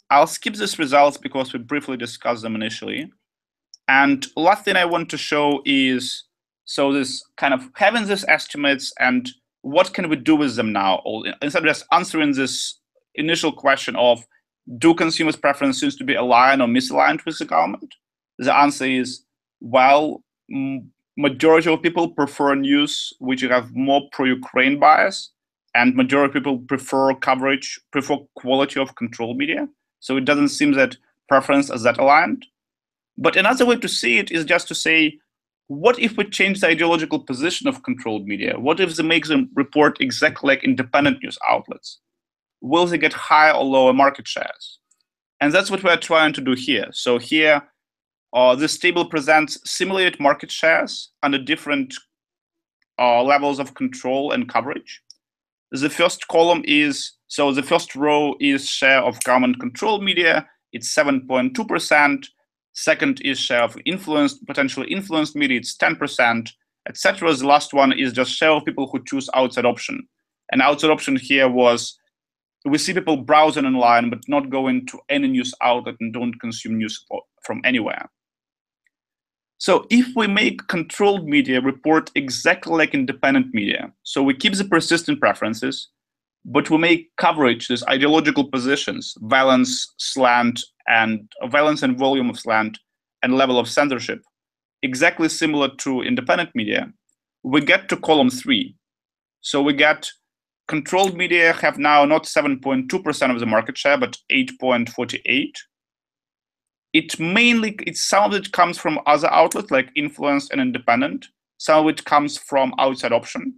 I'll skip these results because we briefly discussed them initially. And last thing I want to show is, so this kind of having these estimates and what can we do with them now? Instead of just answering this initial question of, do consumers' preference seems to be aligned or misaligned with the government? The answer is, well, majority of people prefer news which have more pro-Ukraine bias, and majority of people prefer coverage, prefer quality of controlled media. So it doesn't seem that preference is that aligned. But another way to see it is just to say, what if we change the ideological position of controlled media? What if they make them report exactly like independent news outlets? Will they get higher or lower market shares? And that's what we're trying to do here. So here, this table presents simulated market shares under different levels of control and coverage. The first column is, so the first row is share of government-controlled media. It's 7.2%. Second is share of potentially influenced media. It's 10%, etc. The last one is just share of people who choose outside option. And outside option here was, we see people browsing online, but not going to any news outlet and don't consume news from anywhere. So if we make controlled media report exactly like independent media, so we keep the persistent preferences, but we make coverage, these ideological positions, valence, slant, and valence and volume of slant, and level of censorship, exactly similar to independent media, we get to column 3. So we get controlled media have now not 7.2% of the market share, but 8.48%. Some of it comes from other outlets like influenced and independent. Some of it comes from outside option.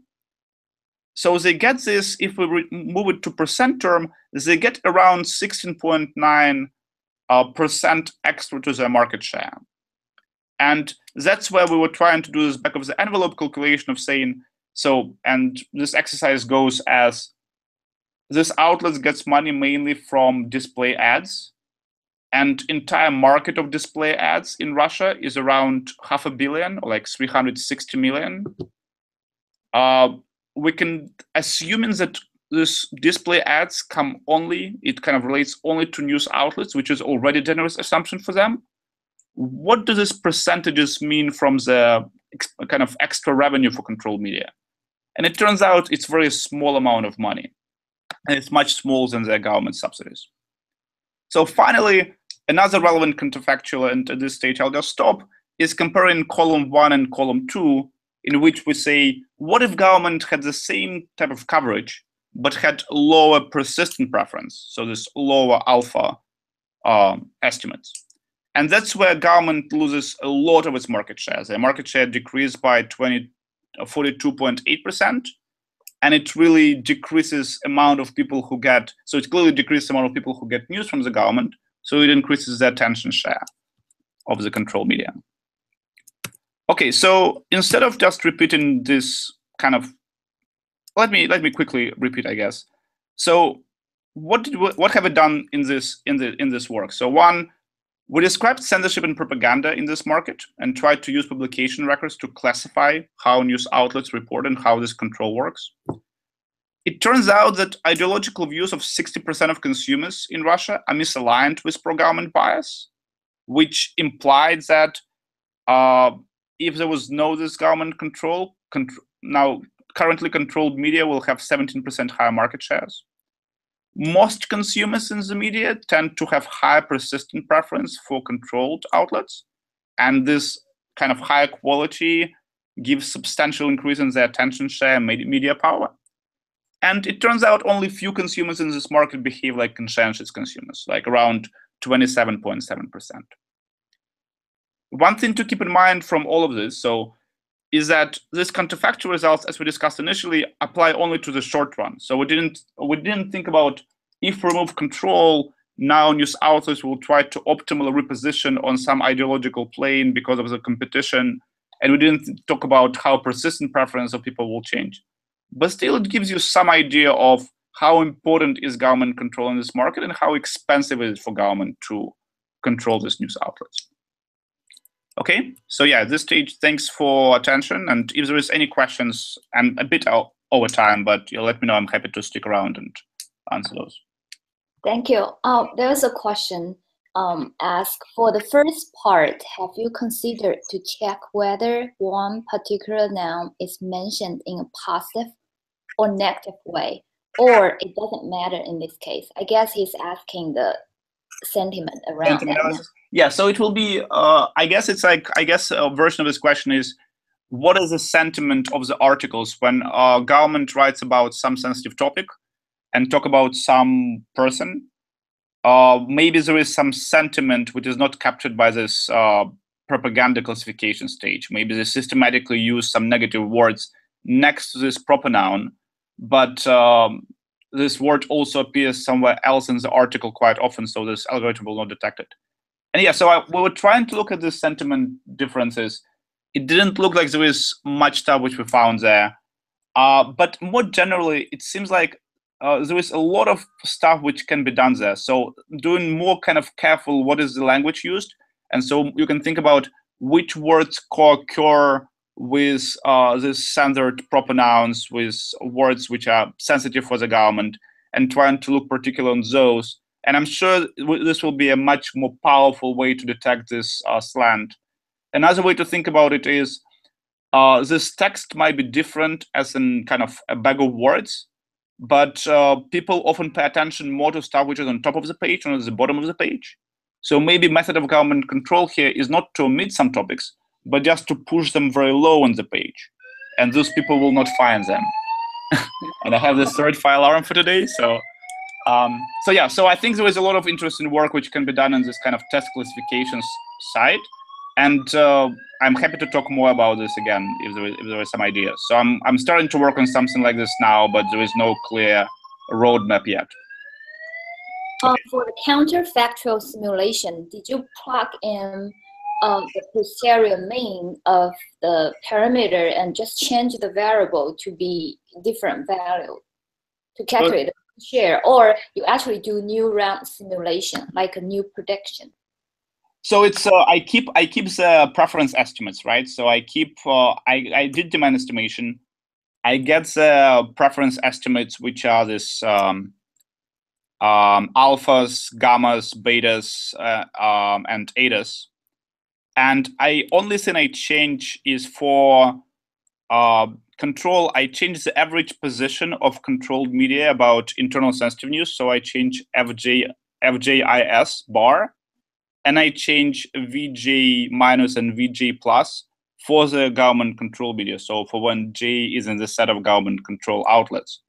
So they get this, if we move it to percent term, they get around 16.9% extra to their market share. And that's where we were trying to do this back of the envelope calculation of saying, so, and this exercise goes as, this outlet gets money mainly from display ads, and entire market of display ads in Russia is around 500 million, or like 360 million. We can, assuming that this display ads it kind of relates only to news outlets, which is already a generous assumption for them. What do these percentages mean from the kind of extra revenue for controlled media? And it turns out it's a very small amount of money, and it's much smaller than their government subsidies. So finally, another relevant counterfactual, and at this stage I'll just stop, is comparing column 1 and column 2, in which we say, what if government had the same type of coverage, but had lower persistent preference, so this lower alpha estimates? And that's where government loses a lot of its market share. Their market share decreased by 42.8%, and it really decreases amount of people who get, so it clearly decreases the amount of people who get news from the government, so it increases the attention share of the control media. Okay, so instead of just repeating this kind of, let me quickly repeat, I guess. So what have we done in this work? So one, we described censorship and propaganda in this market and tried to use publication records to classify how news outlets report and how this control works. It turns out that ideological views of 60% of consumers in Russia are misaligned with pro-government bias, which implied that if there was no this government control, now currently controlled media will have 17% higher market shares. most consumers in the media tend to have high persistent preference for controlled outlets, and this kind of higher quality gives substantial increase in their attention share and media power. And it turns out only few consumers in this market behave like conscientious consumers, like around 27.7%. One thing to keep in mind from all of this, is that these counterfactual results, as we discussed initially, apply only to the short run. So we didn't think about if we remove control, now news outlets will try to optimally reposition on some ideological plane because of the competition, and we didn't talk about how persistent preference of people will change. But still, it gives you some idea of how important is government control in this market and how expensive it is for government to control these news outlets. Okay, so yeah, at this stage, thanks for attention. And if there is any questions, I'm a bit over time, but you'll let me know. I'm happy to stick around and answer those. Thank you. There's a question asked, for the first part, have you considered to check whether one particular noun is mentioned in a positive or negative way, or it doesn't matter in this case? I guess he's asking the sentiment around that. Yeah, so it will be, I guess a version of this question is, what is the sentiment of the articles when government writes about some sensitive topic and talk about some person? Maybe there is some sentiment which is not captured by this propaganda classification stage. Maybe they systematically use some negative words next to this proper noun, but this word also appears somewhere else in the article quite often, so this algorithm will not detect it. And yeah, so we were trying to look at the sentiment differences. It didn't look like there is much stuff which we found there. But more generally, it seems like there is a lot of stuff which can be done there. So doing more kind of careful, what is the language used? And so you can think about which words co-occur with these censored proper nouns, with words which are sensitive for the government, and trying to look particularly on those. And I'm sure this will be a much more powerful way to detect this slant. Another way to think about it is this text might be different as in kind of a bag of words, but people often pay attention more to stuff which is on top of the page or at the bottom of the page. So maybe method of government control here is not to omit some topics, but just to push them very low on the page. And those people will not find them. And I have this third fire alarm for today. So yeah, so I think there is a lot of interesting work which can be done in this kind of test classifications side. And I'm happy to talk more about this again if there are some ideas. So I'm starting to work on something like this now, but there is no clear roadmap yet. For the counterfactual simulation, did you plug in the posterior mean of the parameter and just change the variable to be different value to calculate the share, or you actually do new round simulation, like a new prediction? So it's I keep the preference estimates, right? So I keep I did demand estimation. I get the preference estimates, which are this alphas, gammas, betas, and etas. And only thing I change is for control. I change the average position of controlled media about internal sensitive news. So I change FJIS bar, and I change VJ minus and VJ plus for the government control media. So for when J is in the set of government control outlets.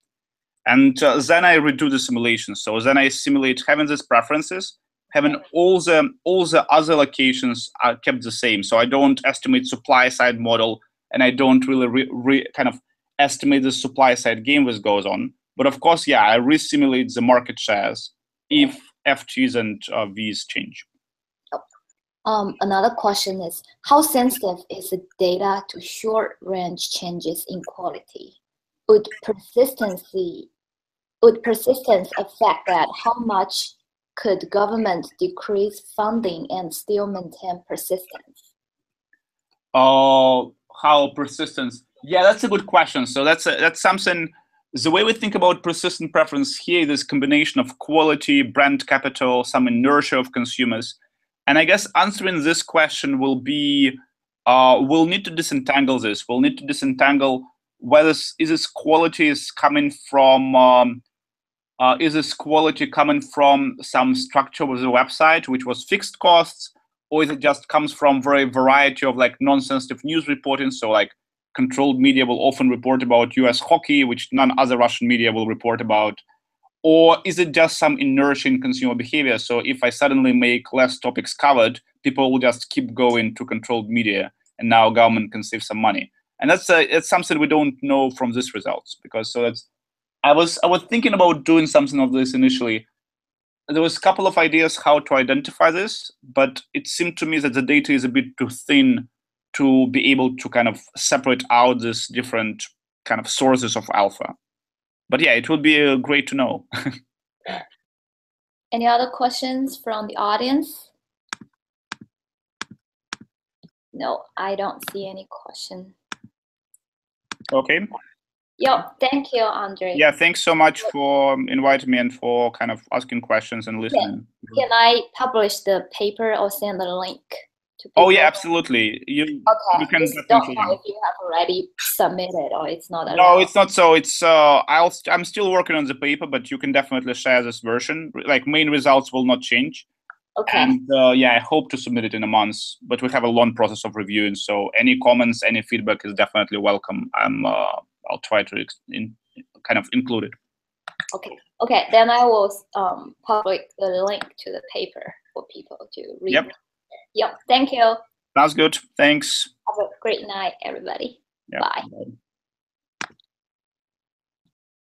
And then I redo the simulation. So then I simulate having these preferences, having all the other locations are kept the same. So I don't estimate supply side model, and I don't really kind of estimate the supply side game which goes on. But of course, yeah, I resimulate the market shares if FTs and Vs change. Another question is, how sensitive is the data to short range changes in quality? Would persistence affect that? How much could government decrease funding and still maintain persistence? How persistence? Yeah, that's a good question. So that's something. The way we think about persistent preference here, this combination of quality, brand capital, some inertia of consumers. And I guess answering this question will be, we'll need to disentangle this. We'll need to disentangle whether this quality is coming from is this quality coming from some structure with the website, which was fixed costs, or is it just comes from very variety of like non-sensitive news reporting? So like controlled media will often report about US hockey, which none other Russian media will report about. Or is it just some inertia in consumer behavior? So if I suddenly make less topics covered, people will just keep going to controlled media, and now government can save some money. And that's it's something we don't know from these results, because so that's I was thinking about doing something of this initially. There was a couple of ideas how to identify this, but it seemed to me that the data is a bit too thin to be able to kind of separate out these different kind of sources of alpha. But yeah, it would be great to know. Any other questions from the audience? No, I don't see any question. Okay. Yep, thank you, Andrey. Yeah, thanks so much for inviting me and for kind of asking questions and listening. Can I publish the paper or send the link to people? Oh yeah, absolutely. You can just definitely. Don't know if you have already submitted or it's not allowed. No, it's not so. It's I'm still working on the paper, but you can definitely share this version. Like main results will not change. Okay. And yeah, I hope to submit it in a month, but we have a long process of reviewing. So any comments, any feedback is definitely welcome. I'll try to kind of include it. Okay. Okay. Then I will publish the link to the paper for people to read. Yep. Yep. Thank you. Sounds good. Thanks. Have a great night, everybody. Yep. Bye. Bye.